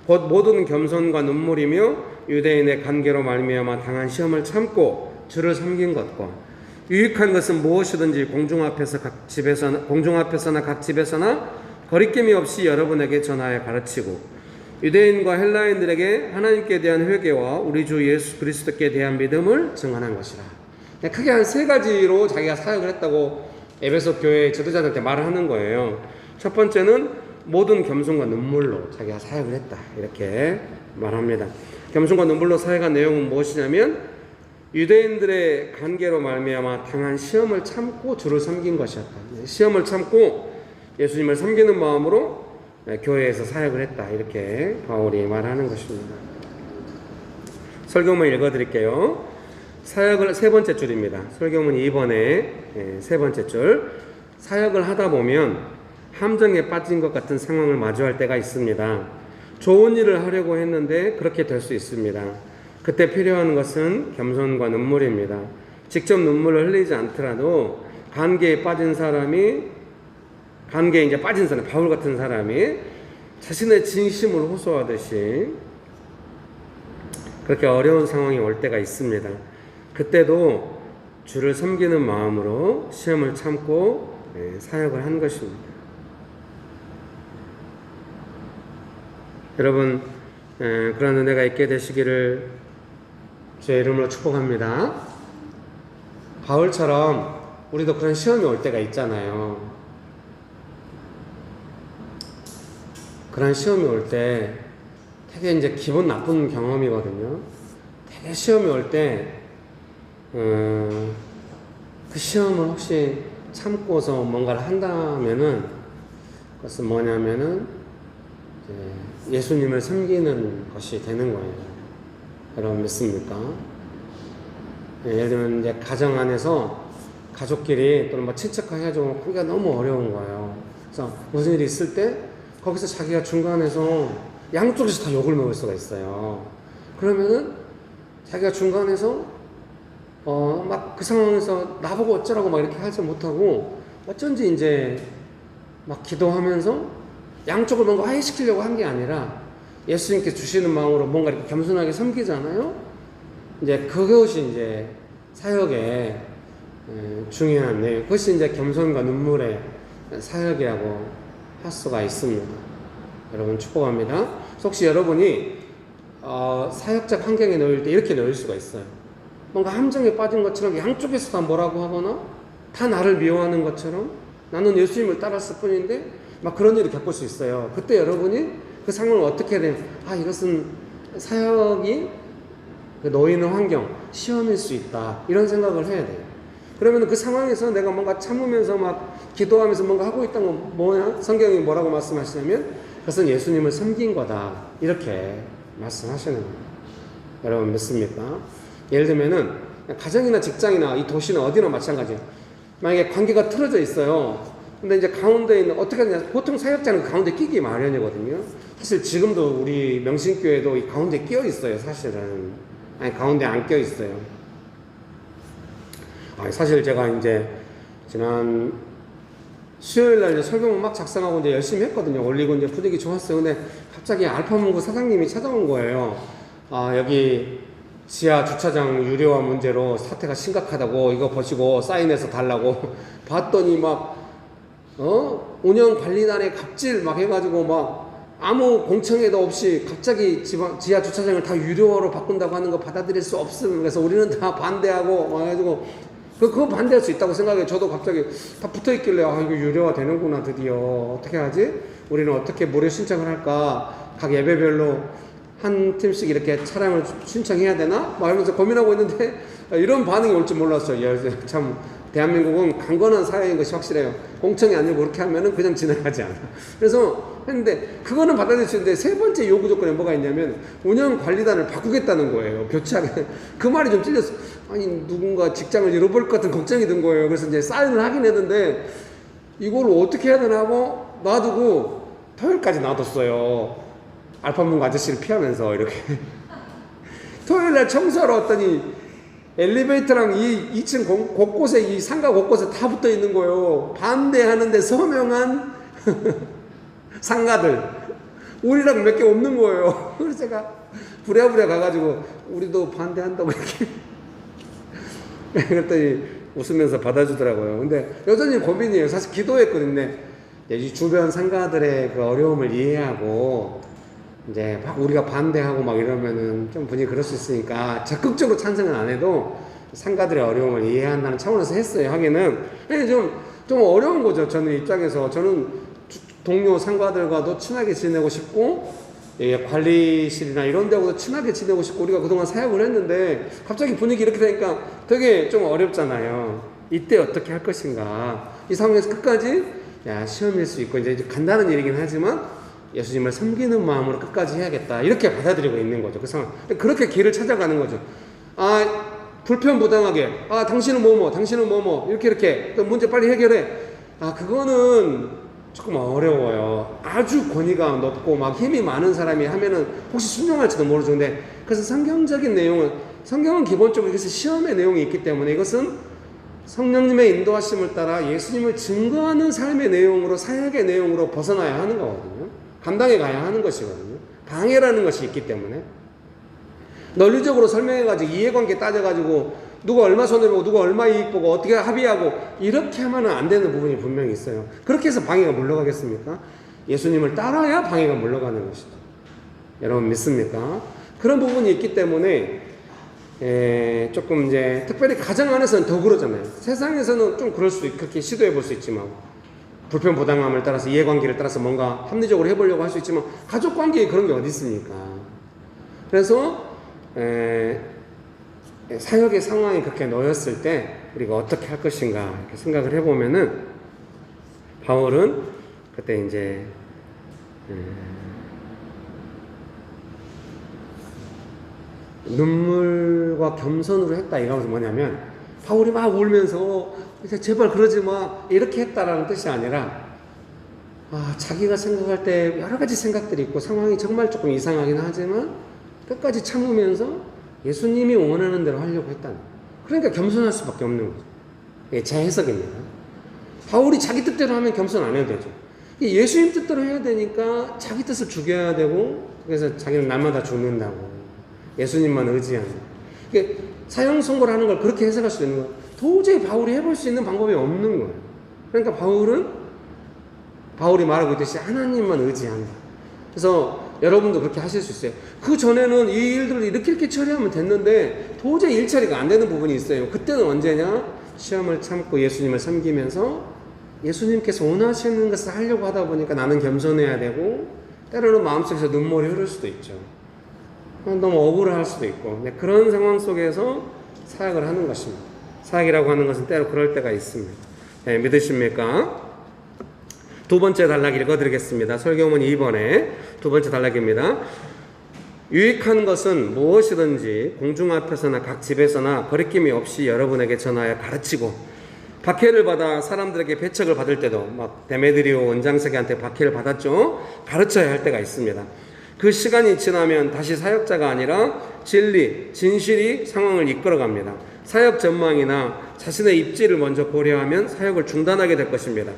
곧 모든 겸손과 눈물이며 유대인의 관계로 말미암아 당한 시험을 참고 주를 섬긴 것과 유익한 것은 무엇이든지 공중 앞에서나 각 집에서나 거리낌이 없이 여러분에게 전하여 가르치고 유대인과 헬라인들에게 하나님께 대한 회개와 우리 주 예수 그리스도께 대한 믿음을 증언한 것이라. 크게 한 세 가지로 자기가 사역을 했다고 에베소 교회 지도자들한테 말을 하는 거예요. 첫 번째는 모든 겸손과 눈물로 자기가 사역을 했다, 이렇게 말합니다. 겸손과 눈물로 사역한 내용은 무엇이냐면 유대인들의 관계로 말미암아 당한 시험을 참고 주를 섬긴 것이었다. 시험을 참고 예수님을 섬기는 마음으로 교회에서 사역을 했다, 이렇게 바울이 말하는 것입니다. 설교문 읽어드릴게요. 사역을 세 번째 줄입니다. 설교문 2번에 세 번째 줄. 사역을 하다 보면 함정에 빠진 것 같은 상황을 마주할 때가 있습니다. 좋은 일을 하려고 했는데 그렇게 될 수 있습니다. 그때 필요한 것은 겸손과 눈물입니다. 직접 눈물을 흘리지 않더라도 관계에 빠진 사람, 바울 같은 사람이 자신의 진심을 호소하듯이 그렇게 어려운 상황이 올 때가 있습니다. 그때도 주를 섬기는 마음으로 시험을 참고 사역을 한 것입니다. 여러분, 그런 은혜가 있게 되시기를 주의 이름으로 축복합니다. 바울처럼 우리도 그런 시험이 올 때가 있잖아요. 그런 시험이 올 때 되게 이제 기분 나쁜 경험이거든요. 되게 시험이 올 때 그 시험을 혹시 참고서 뭔가를 한다면은 그것은 뭐냐면은 예수님을 섬기는 것이 되는 거예요. 여러분 믿습니까? 예를 들면 이제 가정 안에서 가족끼리 또는 뭐 친척해가지고 그게 너무 어려운 거예요. 그래서 무슨 일이 있을 때 거기서 자기가 중간에서 양쪽에서 다 욕을 먹을 수가 있어요. 그러면은 자기가 중간에서 막 그 상황에서 나보고 어쩌라고 막 이렇게 하지 못하고 어쩐지 이제 막 기도하면서 양쪽을 뭔가 화해시키려고 한 게 아니라 예수님께 주시는 마음으로 뭔가 이렇게 겸손하게 섬기잖아요. 이제 그것이 이제 사역의 중요한 내용. 그것이 이제 겸손과 눈물의 사역이라고 할 수가 있습니다. 여러분 축복합니다. 혹시 여러분이 사역적 환경에 놓일 때 이렇게 놓일 수가 있어요. 뭔가 함정에 빠진 것처럼 양쪽에서 다 뭐라고 하거나 다 나를 미워하는 것처럼 나는 예수님을 따랐을 뿐인데 막 그런 일을 겪을 수 있어요. 그때 여러분이 그 상황을 어떻게 해야 되냐, 이것은 사역이 놓이는 환경, 시험일 수 있다, 이런 생각을 해야 돼요. 그러면 그 상황에서 내가 뭔가 참으면서 막 기도하면서 뭔가 하고 있다는 건 뭐냐? 성경이 뭐라고 말씀하시냐면 그것은 예수님을 섬긴 거다, 이렇게 말씀하시는 거예요. 여러분 믿습니까? 예를 들면은 가정이나 직장이나 이 도시나 어디나 마찬가지예요. 만약에 관계가 틀어져 있어요. 근데 이제 가운데 있는, 어떻게 하냐, 보통 사역자는 그 가운데 끼기 마련이거든요. 사실 지금도 우리 명신교회도 이 가운데 끼어 있어요, 사실은. 아니, 가운데 안 끼어 있어요. 사실 제가 이제 지난 수요일날 이제 설교문 막 작성하고 이제 열심히 했거든요. 올리고 이제 분위기 좋았어요. 근데 갑자기 알파문고 사장님이 찾아온 거예요. 여기 지하 주차장 유료화 문제로 사태가 심각하다고, 이거 보시고 사인해서 달라고. 봤더니 막 운영관리단에 갑질 막 해가지고 막 아무 공청회도 없이 갑자기 지하 주차장을 다 유료화로 바꾼다고 하는 거 받아들일 수 없음. 그래서 우리는 다 반대하고 와가지고 그거 반대할 수 있다고 생각해요. 저도 갑자기 다 붙어있길래 이거 유료화 되는구나, 드디어. 어떻게 하지? 우리는 어떻게 무료 신청을 할까? 각 예배별로 한 팀씩 이렇게 차량을 신청해야 되나? 막 이러면서 고민하고 있는데 이런 반응이 올 줄 몰랐어요. 참 대한민국은 강건한 사회인 것이 확실해요. 공청이 아니고 그렇게 하면은 그냥 지나가지 않아. 그래서 했는데 그거는 받아들일 수 있는데 세 번째 요구 조건에 뭐가 있냐면 운영관리단을 바꾸겠다는 거예요. 교체하게. 그 말이 좀 찔렸어. 아니, 누군가 직장을 잃어버릴 것 같은 걱정이 든 거예요. 그래서 이제 사인을 하긴 했는데 이걸 어떻게 해야 되나 하고 놔두고 토요일까지 놔뒀어요. 알파문고 아저씨를 피하면서 이렇게. 토요일날 청소하러 왔더니 엘리베이터랑 이 2층 곳곳에 이 상가 곳곳에 다 붙어 있는 거예요. 반대하는데 서명한 상가들. 우리랑 몇 개 없는 거예요. 그래서 제가 부랴부랴 가가지고 우리도 반대한다고 이렇게. 그랬더니 웃으면서 받아주더라고요. 근데 여전히 고민이에요. 사실 기도했거든요. 이 주변 상가들의 그 어려움을 이해하고 이제 막 우리가 반대하고 막 이러면은 좀 분위기 그럴 수 있으니까 적극적으로 찬성은 안 해도 상가들의 어려움을 이해한다는 차원에서 했어요. 하기는 근데 좀 어려운 거죠. 저는 입장에서 저는 동료 상가들과도 친하게 지내고 싶고 관리실이나 이런 데하고도 친하게 지내고 싶고 우리가 그동안 사역을 했는데 갑자기 분위기 이렇게 되니까 되게 좀 어렵잖아요. 이때 어떻게 할 것인가. 이 상황에서 끝까지 시험일 수 있고 이제 간단한 일이긴 하지만 예수님을 섬기는 마음으로 끝까지 해야겠다 이렇게 받아들이고 있는 거죠. 그 상황. 그렇게 길을 찾아가는 거죠. 불편부당하게 당신은 뭐뭐 당신은 뭐뭐 이렇게 또 문제 빨리 해결해. 그거는 조금 어려워요. 아주 권위가 높고 막 힘이 많은 사람이 하면은 혹시 순종할지도 모르죠. 근데 그래서 성경적인 내용은 성경은 기본적으로 이것이 시험의 내용이 있기 때문에 이것은 성령님의 인도하심을 따라 예수님을 증거하는 삶의 내용으로 사역의 내용으로 벗어나야 하는 거거든요. 감당해 가야 하는 것이거든요. 방해라는 것이 있기 때문에 논리적으로 설명해가지고 이해관계 따져가지고 누가 얼마 손해보고 누가 얼마 이익 보고 어떻게 합의하고 이렇게 하면 안 되는 부분이 분명히 있어요. 그렇게 해서 방해가 물러가겠습니까? 예수님을 따라야 방해가 물러가는 것이죠. 여러분 믿습니까? 그런 부분이 있기 때문에 조금 이제 특별히 가정 안에서는 더 그러잖아요. 세상에서는 좀 그럴 수도 있고 그렇게 시도해 볼 수 있지만 불편부당함을 따라서 이해관계를 따라서 뭔가 합리적으로 해보려고 할 수 있지만 가족관계에 그런 게 어디 있습니까? 그래서 사역의 상황이 그렇게 놓였을 때 우리가 어떻게 할 것인가 이렇게 생각을 해보면은 바울은 그때 이제 눈물과 겸손으로 했다 이거는 뭐냐면 바울이 막 울면서 제발 그러지 마 이렇게 했다라는 뜻이 아니라 자기가 생각할 때 여러 가지 생각들이 있고 상황이 정말 조금 이상하긴 하지만 끝까지 참으면서 예수님이 원하는 대로 하려고 했다는 그러니까 겸손할 수밖에 없는 거죠. 제 해석입니다. 바울이 자기 뜻대로 하면 겸손 안 해도 되죠. 예수님 뜻대로 해야 되니까 자기 뜻을 죽여야 되고 그래서 자기는 날마다 죽는다고 예수님만 의지하는 사형 선고를 하는 걸 그렇게 해석할 수 있는 거예요. 도저히 바울이 해볼 수 있는 방법이 없는 거예요. 그러니까 바울이 말하고 있듯이 하나님만 의지한다. 그래서 여러분도 그렇게 하실 수 있어요. 그 전에는 이 일들을 이렇게 처리하면 됐는데 도저히 일처리가 안 되는 부분이 있어요. 그때는 언제냐? 시험을 참고 예수님을 섬기면서 예수님께서 원하시는 것을 하려고 하다 보니까 나는 겸손해야 되고 때로는 마음속에서 눈물이 흐를 수도 있죠. 너무 억울할 수도 있고 그런 상황 속에서 사역을 하는 것입니다. 사역이라고 하는 것은 때로 그럴 때가 있습니다. 믿으십니까? 두 번째 단락 읽어드리겠습니다. 설교문이 2번에 두 번째 단락입니다. 유익한 것은 무엇이든지 공중 앞에서나 각 집에서나 거리낌이 없이 여러분에게 전하여 가르치고 박해를 받아 사람들에게 배척을 받을 때도 막 데메드리오 원장세기한테 박해를 받았죠. 가르쳐야 할 때가 있습니다. 그 시간이 지나면 다시 사역자가 아니라 진리, 진실이 상황을 이끌어갑니다. 사역 전망이나 자신의 입지를 먼저 고려하면 사역을 중단하게 될 것입니다.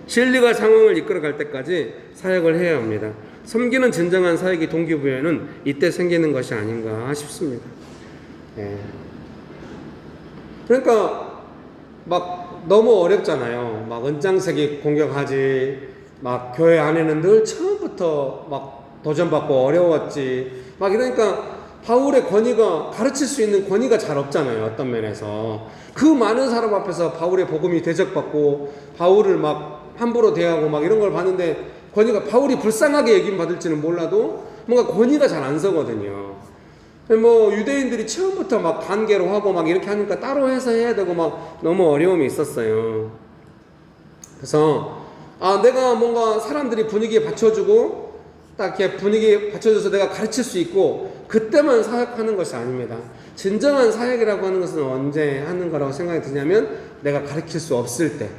진리가 상황을 이끌어갈 때까지 사역을 해야 합니다. 섬기는 진정한 사역의 동기부여는 이때 생기는 것이 아닌가 싶습니다. 그러니까 막 너무 어렵잖아요. 막 은장색이 공격하지, 막 교회 안에는 늘 처음부터 막 도전받고 어려웠지, 막 이러니까 바울의 권위가 가르칠 수 있는 권위가 잘 없잖아요. 어떤 면에서 그 많은 사람 앞에서 바울의 복음이 대적받고 바울을 막 함부로 대하고 막 이런 걸 봤는데 권위가 바울이 불쌍하게 얘기는 받을지는 몰라도 뭔가 권위가 잘 안 서거든요. 뭐 유대인들이 처음부터 막 관계로 하고 막 이렇게 하니까 따로 해서 해야 되고 막 너무 어려움이 있었어요. 그래서 내가 뭔가 사람들이 분위기에 받쳐주고 딱 이렇게 분위기에 받쳐줘서 내가 가르칠 수 있고 그때만 사역하는 것이 아닙니다. 진정한 사역이라고 하는 것은 언제 하는 거라고 생각이 드냐면 내가 가르칠 수 없을 때,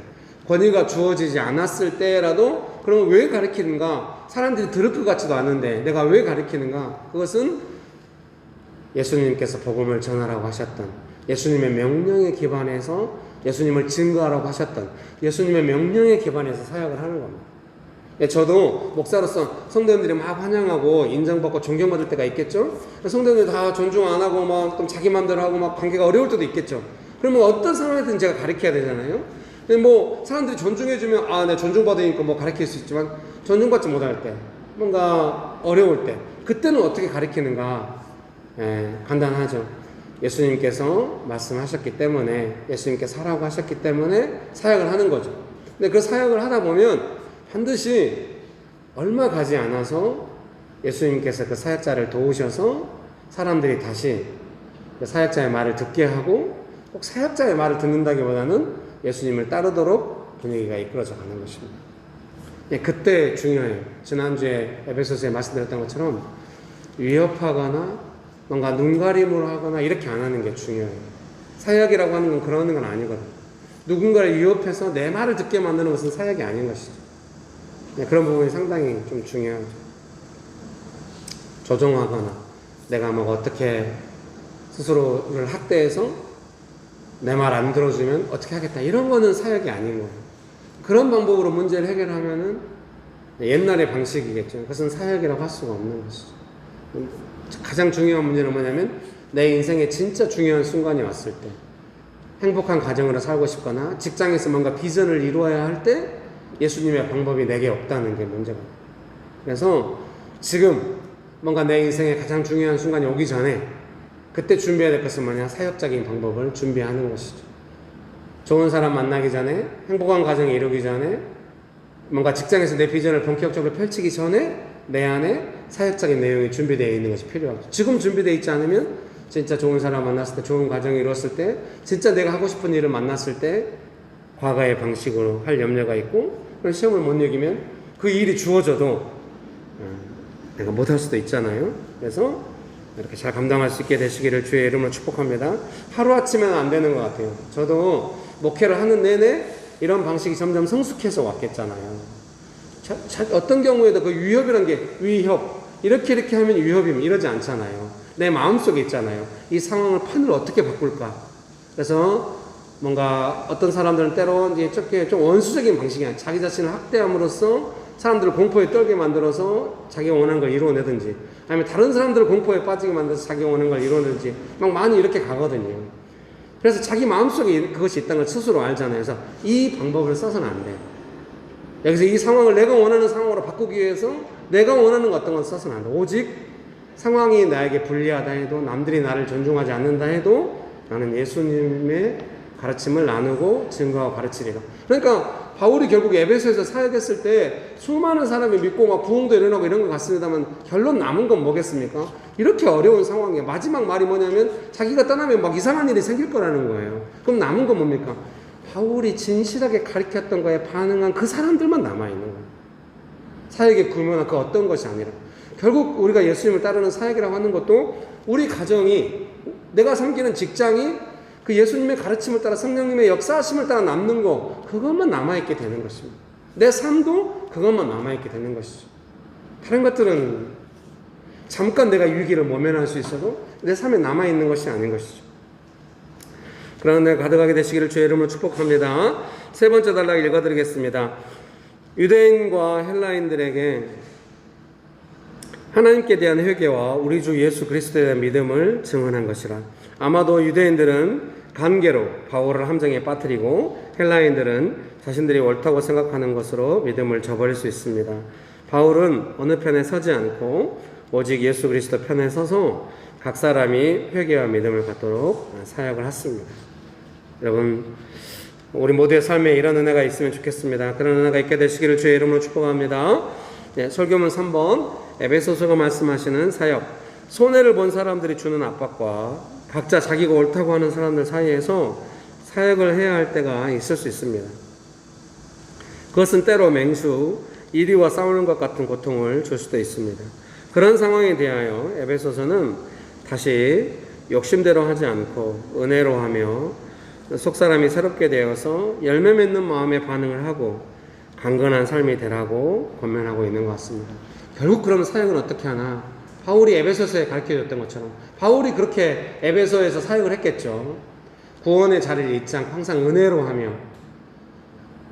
권위가 주어지지 않았을 때라도 그러면 왜 가르치는가? 사람들이 들을 것 같지도 않은데 내가 왜 가르치는가? 그것은 예수님께서 복음을 전하라고 하셨던, 예수님의 명령에 기반해서 예수님을 증거하라고 하셨던 예수님의 명령에 기반해서 사역을 하는 겁니다. 저도 목사로서 성도님들이 막 환영하고 인정받고 존경받을 때가 있겠죠. 성도님들 다 존중 안 하고 막 좀 자기 마음대로 하고 막 관계가 어려울 때도 있겠죠. 그러면 어떤 상황에든 제가 가르쳐야 되잖아요. 근데 뭐 사람들이 존중해주면 내 존중받으니까 뭐 가르칠 수 있지만, 존중받지 못할 때, 뭔가 어려울 때, 그때는 어떻게 가르치는가? 간단하죠. 예수님께서 말씀하셨기 때문에, 예수님께서 하라고 하셨기 때문에 사역을 하는 거죠. 근데 그 사역을 하다 보면 반드시 얼마 가지 않아서 예수님께서 그 사역자를 도우셔서 사람들이 다시 그 사역자의 말을 듣게 하고, 꼭 사역자의 말을 듣는다기보다는 예수님을 따르도록 분위기가 이끌어져 가는 것입니다. 그때 중요해요. 지난주에 에베소서에 말씀드렸던 것처럼 위협하거나 뭔가 눈가림으로 하거나 이렇게 안 하는 게 중요해요. 사역이라고 하는 건 그러는 건 아니거든. 누군가를 위협해서 내 말을 듣게 만드는 것은 사역이 아닌 것이죠. 그런 부분이 상당히 좀 중요하죠. 조종하거나 내가 뭐 어떻게 스스로를 학대해서 내 말 안 들어주면 어떻게 하겠다, 이런 거는 사역이 아닌 거예요. 그런 방법으로 문제를 해결하면은 옛날의 방식이겠죠. 그것은 사역이라고 할 수가 없는 것이죠. 가장 중요한 문제는 뭐냐면, 내 인생에 진짜 중요한 순간이 왔을 때, 행복한 가정으로 살고 싶거나 직장에서 뭔가 비전을 이루어야 할 때 예수님의 방법이 내게 없다는 게 문제가. 그래서 지금 뭔가 내 인생에 가장 중요한 순간이 오기 전에 그때 준비해야 될 것은 뭐냐? 사역적인 방법을 준비하는 것이죠. 좋은 사람 만나기 전에, 행복한 가정에 이루기 전에, 뭔가 직장에서 내 비전을 본격적으로 펼치기 전에 내 안에 사역적인 내용이 준비되어 있는 것이 필요하죠. 지금 준비되어 있지 않으면 진짜 좋은 사람 만났을 때, 좋은 가정이 이루었을 때, 진짜 내가 하고 싶은 일을 만났을 때 과거의 방식으로 할 염려가 있고, 시험을 못 이기면 그 일이 주어져도 내가 못할 수도 있잖아요. 그래서 이렇게 잘 감당할 수 있게 되시기를 주의 이름으로 축복합니다. 하루아침에는 안 되는 것 같아요. 저도 목회를 하는 내내 이런 방식이 점점 성숙해서 왔겠잖아요. 어떤 경우에도 그 위협이라는 게, 위협, 이렇게 하면 위협이면 이러지 않잖아요. 내 마음속에 있잖아요. 이 상황을 판을 어떻게 바꿀까? 그래서 뭔가 어떤 사람들은 때로 이제 좀 원수적인 방식이 아니라 자기 자신을 학대함으로써 사람들을 공포에 떨게 만들어서 자기가 원하는 걸 이루어내든지, 아니면 다른 사람들을 공포에 빠지게 만들어서 자기가 원하는 걸 이루어내든지, 막 많이 이렇게 가거든요. 그래서 자기 마음속에 그것이 있다는 걸 스스로 알잖아요. 그래서 이 방법을 써서는 안 돼. 여기서 이 상황을 내가 원하는 상황으로 바꾸기 위해서 내가 원하는 것 어떤 건 써서는 안 돼. 오직 상황이 나에게 불리하다 해도, 남들이 나를 존중하지 않는다 해도 나는 예수님의 가르침을 나누고 증거하고 가르치리라. 그러니까 바울이 결국 에베소에서 사역했을 때 수많은 사람이 믿고 막 부흥도 일어나고 이런 것 같습니다만, 결론 남은 건 뭐겠습니까? 이렇게 어려운 상황에 마지막 말이 뭐냐면, 자기가 떠나면 막 이상한 일이 생길 거라는 거예요. 그럼 남은 건 뭡니까? 바울이 진실하게 가르쳤던 거에 반응한 그 사람들만 남아있는 거예요. 사역의 구면은 그 어떤 것이 아니라, 결국 우리가 예수님을 따르는 사역이라고 하는 것도 우리 가정이, 내가 섬기는 직장이 그 예수님의 가르침을 따라, 성령님의 역사하심을 따라 남는 거, 그것만 남아있게 되는 것입니다. 내 삶도 그것만 남아있게 되는 것이죠. 다른 것들은 잠깐 내가 위기를 모면할 수 있어도 내 삶에 남아있는 것이 아닌 것이죠. 그런 날 가득하게 되시기를 주의 이름으로 축복합니다. 세 번째 단락 읽어드리겠습니다. 유대인과 헬라인들에게 하나님께 대한 회개와 우리 주 예수 그리스도에 대한 믿음을 증언한 것이라. 아마도 유대인들은 관계로 바울을 함정에 빠뜨리고, 헬라인들은 자신들이 옳다고 생각하는 것으로 믿음을 저버릴 수 있습니다. 바울은 어느 편에 서지 않고 오직 예수 그리스도 편에 서서 각 사람이 회개와 믿음을 갖도록 사역을 했습니다. 여러분, 우리 모두의 삶에 이런 은혜가 있으면 좋겠습니다. 그런 은혜가 있게 되시기를 주의 이름으로 축복합니다. 설교문 3번, 에베소서가 말씀하시는 사역. 손해를 본 사람들이 주는 압박과 각자 자기가 옳다고 하는 사람들 사이에서 사역을 해야 할 때가 있을 수 있습니다. 그것은 때로 맹수, 이리와 싸우는 것 같은 고통을 줄 수도 있습니다. 그런 상황에 대하여 에베소서는 다시 욕심대로 하지 않고 은혜로 하며 속사람이 새롭게 되어서 열매 맺는 마음의 반응을 하고, 강건한 삶이 되라고 권면하고 있는 것 같습니다. 결국 그러면 사역은 어떻게 하나? 바울이 에베소서에 가르쳐줬던 것처럼 바울이 그렇게 에베소에서 사역을 했겠죠. 구원의 자리를 잊지 않고 항상 은혜로 하며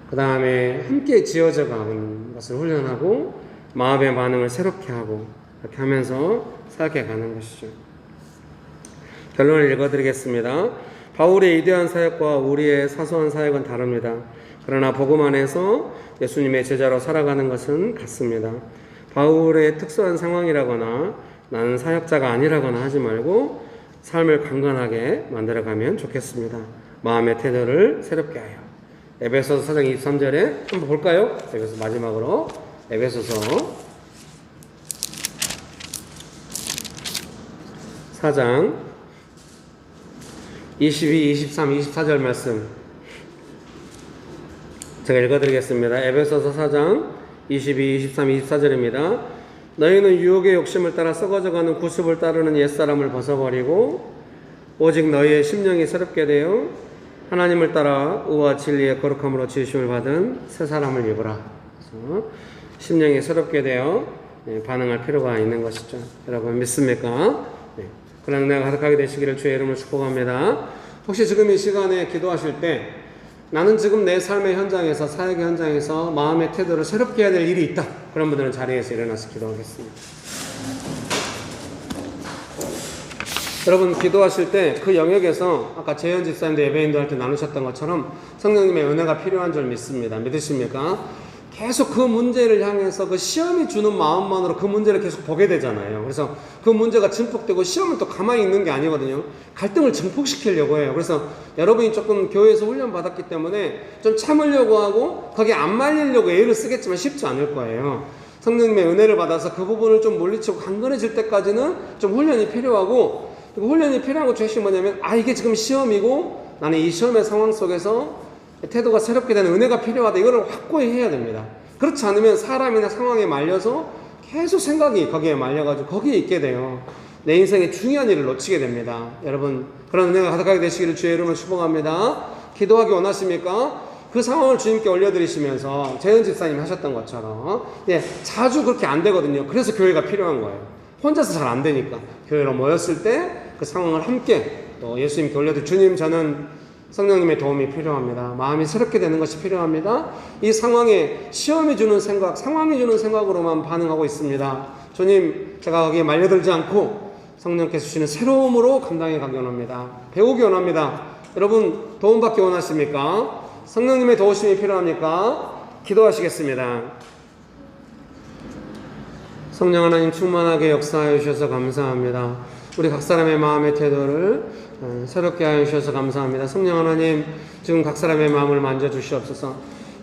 그 다음에 함께 지어져 가는 것을 훈련하고 마음의 반응을 새롭게 하고 이렇게 하면서 사역해 가는 것이죠. 결론을 읽어드리겠습니다. 바울의 이대한 사역과 우리의 사소한 사역은 다릅니다. 그러나 복음 안에서 예수님의 제자로 살아가는 것은 같습니다. 바울의 특수한 상황이라거나 나는 사역자가 아니라거나 하지 말고 삶을 강건하게 만들어가면 좋겠습니다. 마음의 태도를 새롭게 하여. 에베소서 4장 23절에 한번 볼까요? 여기서 마지막으로 에베소서 4장 22, 23, 24절 말씀 제가 읽어드리겠습니다. 에베소서 4장 22, 23, 24절입니다. 너희는 유혹의 욕심을 따라 썩어져가는 구습을 따르는 옛사람을 벗어버리고 오직 너희의 심령이 새롭게 되어 하나님을 따라 의와 진리의 거룩함으로 지으심을 받은 새 사람을 입으라. 그래서 심령이 새롭게 되어 반응할 필요가 있는 것이죠. 여러분 믿습니까? 네. 그런 은혜가 가득하게 되시기를 주의 이름으로 축복합니다. 혹시 지금 이 시간에 기도하실 때 나는 지금 내 삶의 현장에서 사역의 현장에서 마음의 태도를 새롭게 해야 될 일이 있다. 그런 분들은 자리에서 일어나서 기도하겠습니다. 여러분 기도하실 때 그 영역에서 아까 재현 집사님도 예배인들한테 나누셨던 것처럼 성령님의 은혜가 필요한 줄 믿습니다. 믿으십니까? 계속 그 문제를 향해서 그 시험이 주는 마음만으로 그 문제를 계속 보게 되잖아요. 그래서 그 문제가 증폭되고 시험은 또 가만히 있는 게 아니거든요. 갈등을 증폭시키려고 해요. 그래서 여러분이 조금 교회에서 훈련 받았기 때문에 좀 참으려고 하고 거기에 안 말리려고 애를 쓰겠지만 쉽지 않을 거예요. 성령님의 은혜를 받아서 그 부분을 좀 물리치고 강건해질 때까지는 좀 훈련이 필요하고, 그 훈련이 필요한 것 중에 뭐냐면 이게 지금 시험이고 나는 이 시험의 상황 속에서 태도가 새롭게 되는 은혜가 필요하다. 이거를 확고히 해야 됩니다. 그렇지 않으면 사람이나 상황에 말려서 계속 생각이 거기에 말려가지고 거기에 있게 돼요. 내 인생의 중요한 일을 놓치게 됩니다. 여러분 그런 은혜가 가득하게 되시기를 주의 이름으로 축복합니다. 기도하기 원하십니까? 그 상황을 주님께 올려드리시면서 재현 집사님이 하셨던 것처럼 자주 그렇게 안 되거든요. 그래서 교회가 필요한 거예요. 혼자서 잘 안 되니까 교회로 모였을 때 그 상황을 함께 또 예수님께 올려드리고 주님 저는 성령님의 도움이 필요합니다. 마음이 새롭게 되는 것이 필요합니다. 이 상황에 시험이 주는 생각, 상황이 주는 생각으로만 반응하고 있습니다. 주님, 제가 거기에 말려들지 않고 성령께서 주시는 새로움으로 감당해 가기 원합니다. 배우기 원합니다. 여러분, 도움받기 원하십니까? 성령님의 도우심이 필요합니까? 기도하시겠습니다. 성령 하나님 충만하게 역사하여 주셔서 감사합니다. 우리 각 사람의 마음의 태도를 새롭게 하여 주셔서 감사합니다. 성령 하나님 지금 각 사람의 마음을 만져주시옵소서.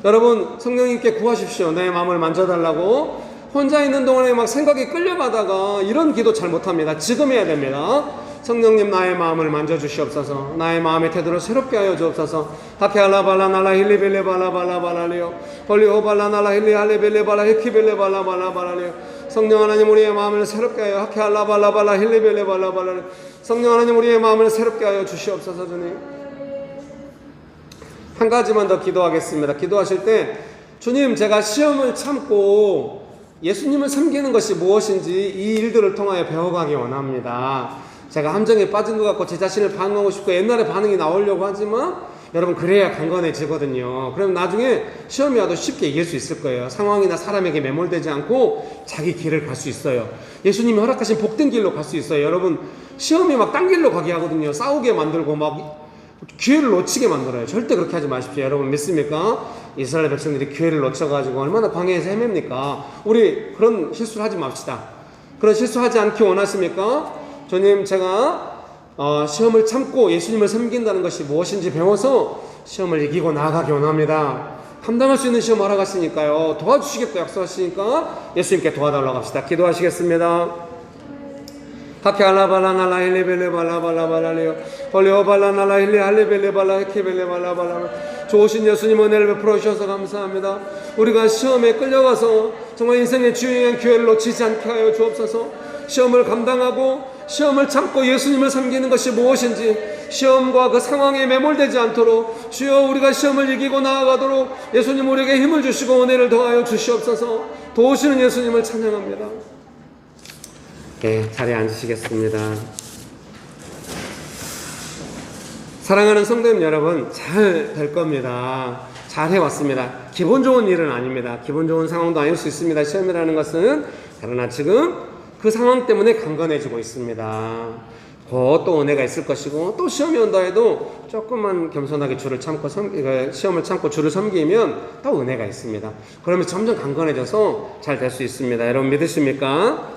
여러분 성령님께 구하십시오. 내 마음을 만져달라고. 혼자 있는 동안에 막 생각이 끌려가다가 이런 기도 잘 못합니다. 지금 해야 됩니다. 성령님 나의 마음을 만져주시옵소서. 나의 마음의 태도를 새롭게 하여 주옵소서. 하케알라발라날라 힐리벨레발라발라발라리오 홀리호발라날라 힐리할레벨레발라 히키벨레발라발라발라리오. 성령 하나님 우리의 마음을 새롭게 하여 하케알라발라발라 힐리벨레발라발라리오. 성령 하나님 우리의 마음을 새롭게 하여 주시옵소서. 주님 한 가지만 더 기도하겠습니다. 기도하실 때 주님 제가 시험을 참고 예수님을 섬기는 것이 무엇인지 이 일들을 통하여 배워가기 원합니다. 제가 함정에 빠진 것 같고 제 자신을 방어하고 싶고 옛날에 반응이 나오려고 하지만 여러분 그래야 강건해지거든요. 그럼 나중에 시험이 와도 쉽게 이길 수 있을 거예요. 상황이나 사람에게 매몰되지 않고 자기 길을 갈 수 있어요. 예수님이 허락하신 복된 길로 갈 수 있어요. 여러분 시험이 막 딴 길로 가게 하거든요. 싸우게 만들고 막 기회를 놓치게 만들어요. 절대 그렇게 하지 마십시오. 여러분 믿습니까? 이스라엘 백성들이 기회를 놓쳐가지고 얼마나 광야에서 헤맵니까? 우리 그런 실수를 하지 맙시다. 그런 실수하지 않기 원하십니까? 주님 제가 시험을 참고 예수님을 섬긴다는 것이 무엇인지 배워서 시험을 이기고 나아가기 원합니다. 감당할 수 있는 시험 허락하시니까요. 도와주시겠다 약속하시니까 예수님께 도와달라고 합시다. 기도하시겠습니다. 하케알라발라날라 힐리벨레발라발라발라리오 홀리오발라날라 힐리할레벨레발라 히키벨레발라발라. 좋으신 예수님 은혜를 베풀어 주셔서 감사합니다. 우리가 시험에 끌려가서 정말 인생의 중요한 기회를 놓치지 않게 하여 주옵소서. 시험을 감당하고 시험을 참고 예수님을 섬기는 것이 무엇인지 시험과 그 상황에 매몰되지 않도록 주여 우리가 시험을 이기고 나아가도록 예수님 우리에게 힘을 주시고 은혜를 더하여 주시옵소서. 도우시는 예수님을 찬양합니다. 네, 자리에 앉으시겠습니다. 사랑하는 성도님 여러분, 잘 될 겁니다. 잘 해왔습니다. 기분 좋은 일은 아닙니다. 기분 좋은 상황도 아닐 수 있습니다. 시험이라는 것은. 그러나 지금 그 상황 때문에 강건해지고 있습니다. 곧 또 은혜가 있을 것이고, 또 시험이 온다 해도 조금만 겸손하게 주를 참고 시험을 참고 주를 섬기면 또 은혜가 있습니다. 그러면 점점 강건해져서 잘 될 수 있습니다. 여러분 믿으십니까?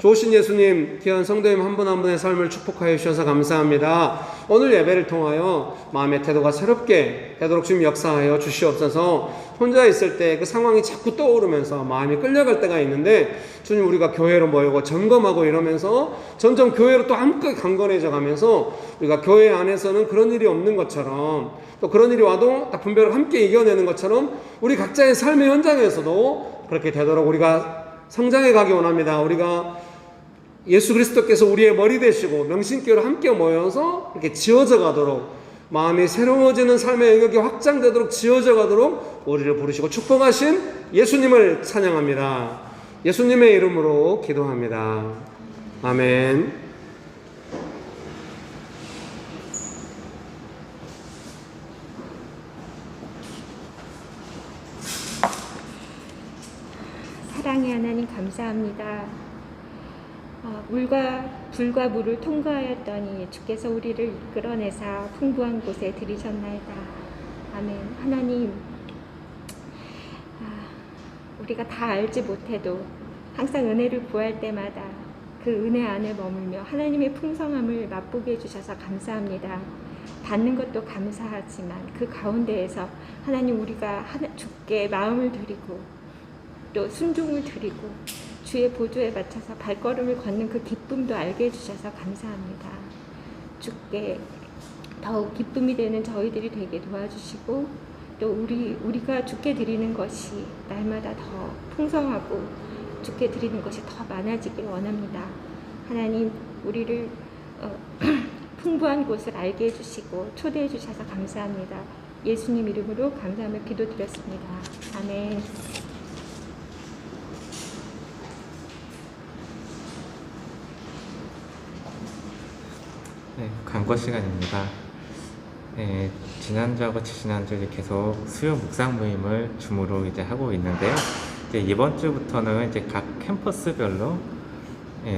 좋으신 예수님, 귀한 성도님 한 분 한 분의 삶을 축복하여 주셔서 감사합니다. 오늘 예배를 통하여 마음의 태도가 새롭게 되도록 주님 역사하여 주시옵소서. 혼자 있을 때 그 상황이 자꾸 떠오르면서 마음이 끌려갈 때가 있는데, 주님 우리가 교회로 모이고 점검하고 이러면서 점점 교회로 또 함께 강건해져 가면서 우리가 교회 안에서는 그런 일이 없는 것처럼, 또 그런 일이 와도 딱 분별을 함께 이겨내는 것처럼 우리 각자의 삶의 현장에서도 그렇게 되도록 우리가 성장해 가기 원합니다. 우리가 예수 그리스도께서 우리의 머리 되시고 명신교회로 함께 모여서 이렇게 지어져 가도록, 마음이 새로워지는 삶의 영역이 확장되도록 지어져 가도록 우리를 부르시고 축복하신 예수님을 찬양합니다. 예수님의 이름으로 기도합니다. 아멘. 사랑의 하나님 감사합니다. 물과 불과 물을 통과하였더니 주께서 우리를 이끌어내사 풍부한 곳에 들이셨나이다. 아멘. 하나님, 우리가 다 알지 못해도 항상 은혜를 구할 때마다 그 은혜 안에 머물며 하나님의 풍성함을 맛보게 해주셔서 감사합니다. 받는 것도 감사하지만 그 가운데에서 하나님 우리가 주께 마음을 드리고 또 순종을 드리고 주의 보조에 맞춰서 발걸음을 걷는 그 기쁨도 알게 해주셔서 감사합니다. 주께 더욱 기쁨이 되는 저희들이 되게 도와주시고, 또 우리가 주께 드리는 것이 날마다 더 풍성하고 주께 드리는 것이 더 많아지길 원합니다. 하나님 우리를 풍부한 곳을 알게 해주시고 초대해 주셔서 감사합니다. 예수님 이름으로 감사하며 기도드렸습니다. 아멘. 네, 간구 시간입니다. 네, 지난주하고 지난주 계속 수요 묵상 모임을 줌으로 이제 하고 있는데요. 이제 이번 주부터는 이제 각 캠퍼스별로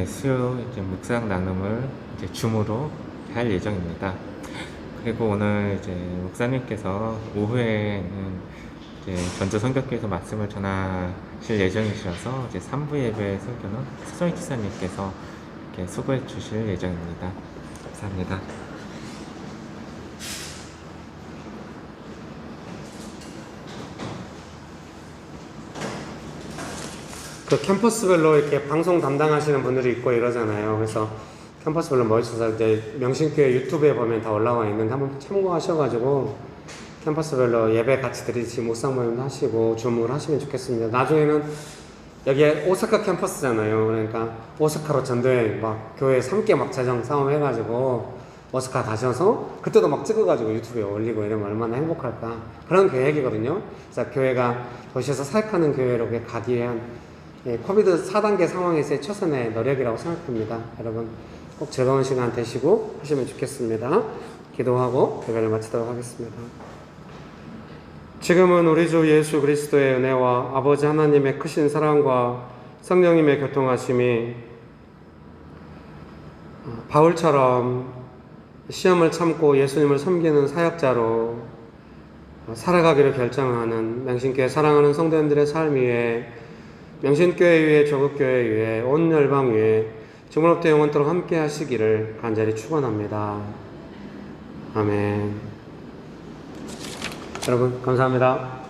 수요 이제 묵상 나눔을 이제 줌으로 할 예정입니다. 그리고 오늘 이제 목사님께서 오후에는 이제 전주 선교교에서 말씀을 전하실 예정이셔서 이제 3부 예배 설교는 서정희 지사님께서 이렇게 수고해 주실 예정입니다. 감사합니다. 그 캠퍼스별로 이렇게 방송 담당하시는 분들이 있고 이러잖아요. 그래서 캠퍼스별로 모이셔서 이제 명신교회 유튜브에 보면 다 올라와 있는데 한번 참고하셔가지고 캠퍼스별로 예배 같이 드리듯이 묵상 모임도 하시고 줌으로 하시면 좋겠습니다. 나중에는 여기에 오사카 캠퍼스잖아요. 그러니까 오사카로 전도여행 막 교회 3개 막 재정 싸움 해가지고 오사카 가셔서 그때도 막 찍어가지고 유튜브에 올리고 이러면 얼마나 행복할까, 그런 계획이거든요. 그래서 교회가 도시에서 사역하는 교회로 가기 위한 코비드 4단계 상황에서의 최선의 노력이라고 생각합니다. 여러분 꼭 즐거운 시간 되시고 하시면 좋겠습니다. 기도하고 예배를 마치도록 하겠습니다. 지금은 우리 주 예수 그리스도의 은혜와 아버지 하나님의 크신 사랑과 성령님의 교통하심이 바울처럼 시험을 참고 예수님을 섬기는 사역자로 살아가기를 결정하는 명신교회 사랑하는 성도님들의 삶 위에, 명신교회 위에, 조국교회 위에, 온 열방 위에 지금부터 영원토록 함께 하시기를 간절히 축원합니다. 아멘. 여러분 감사합니다.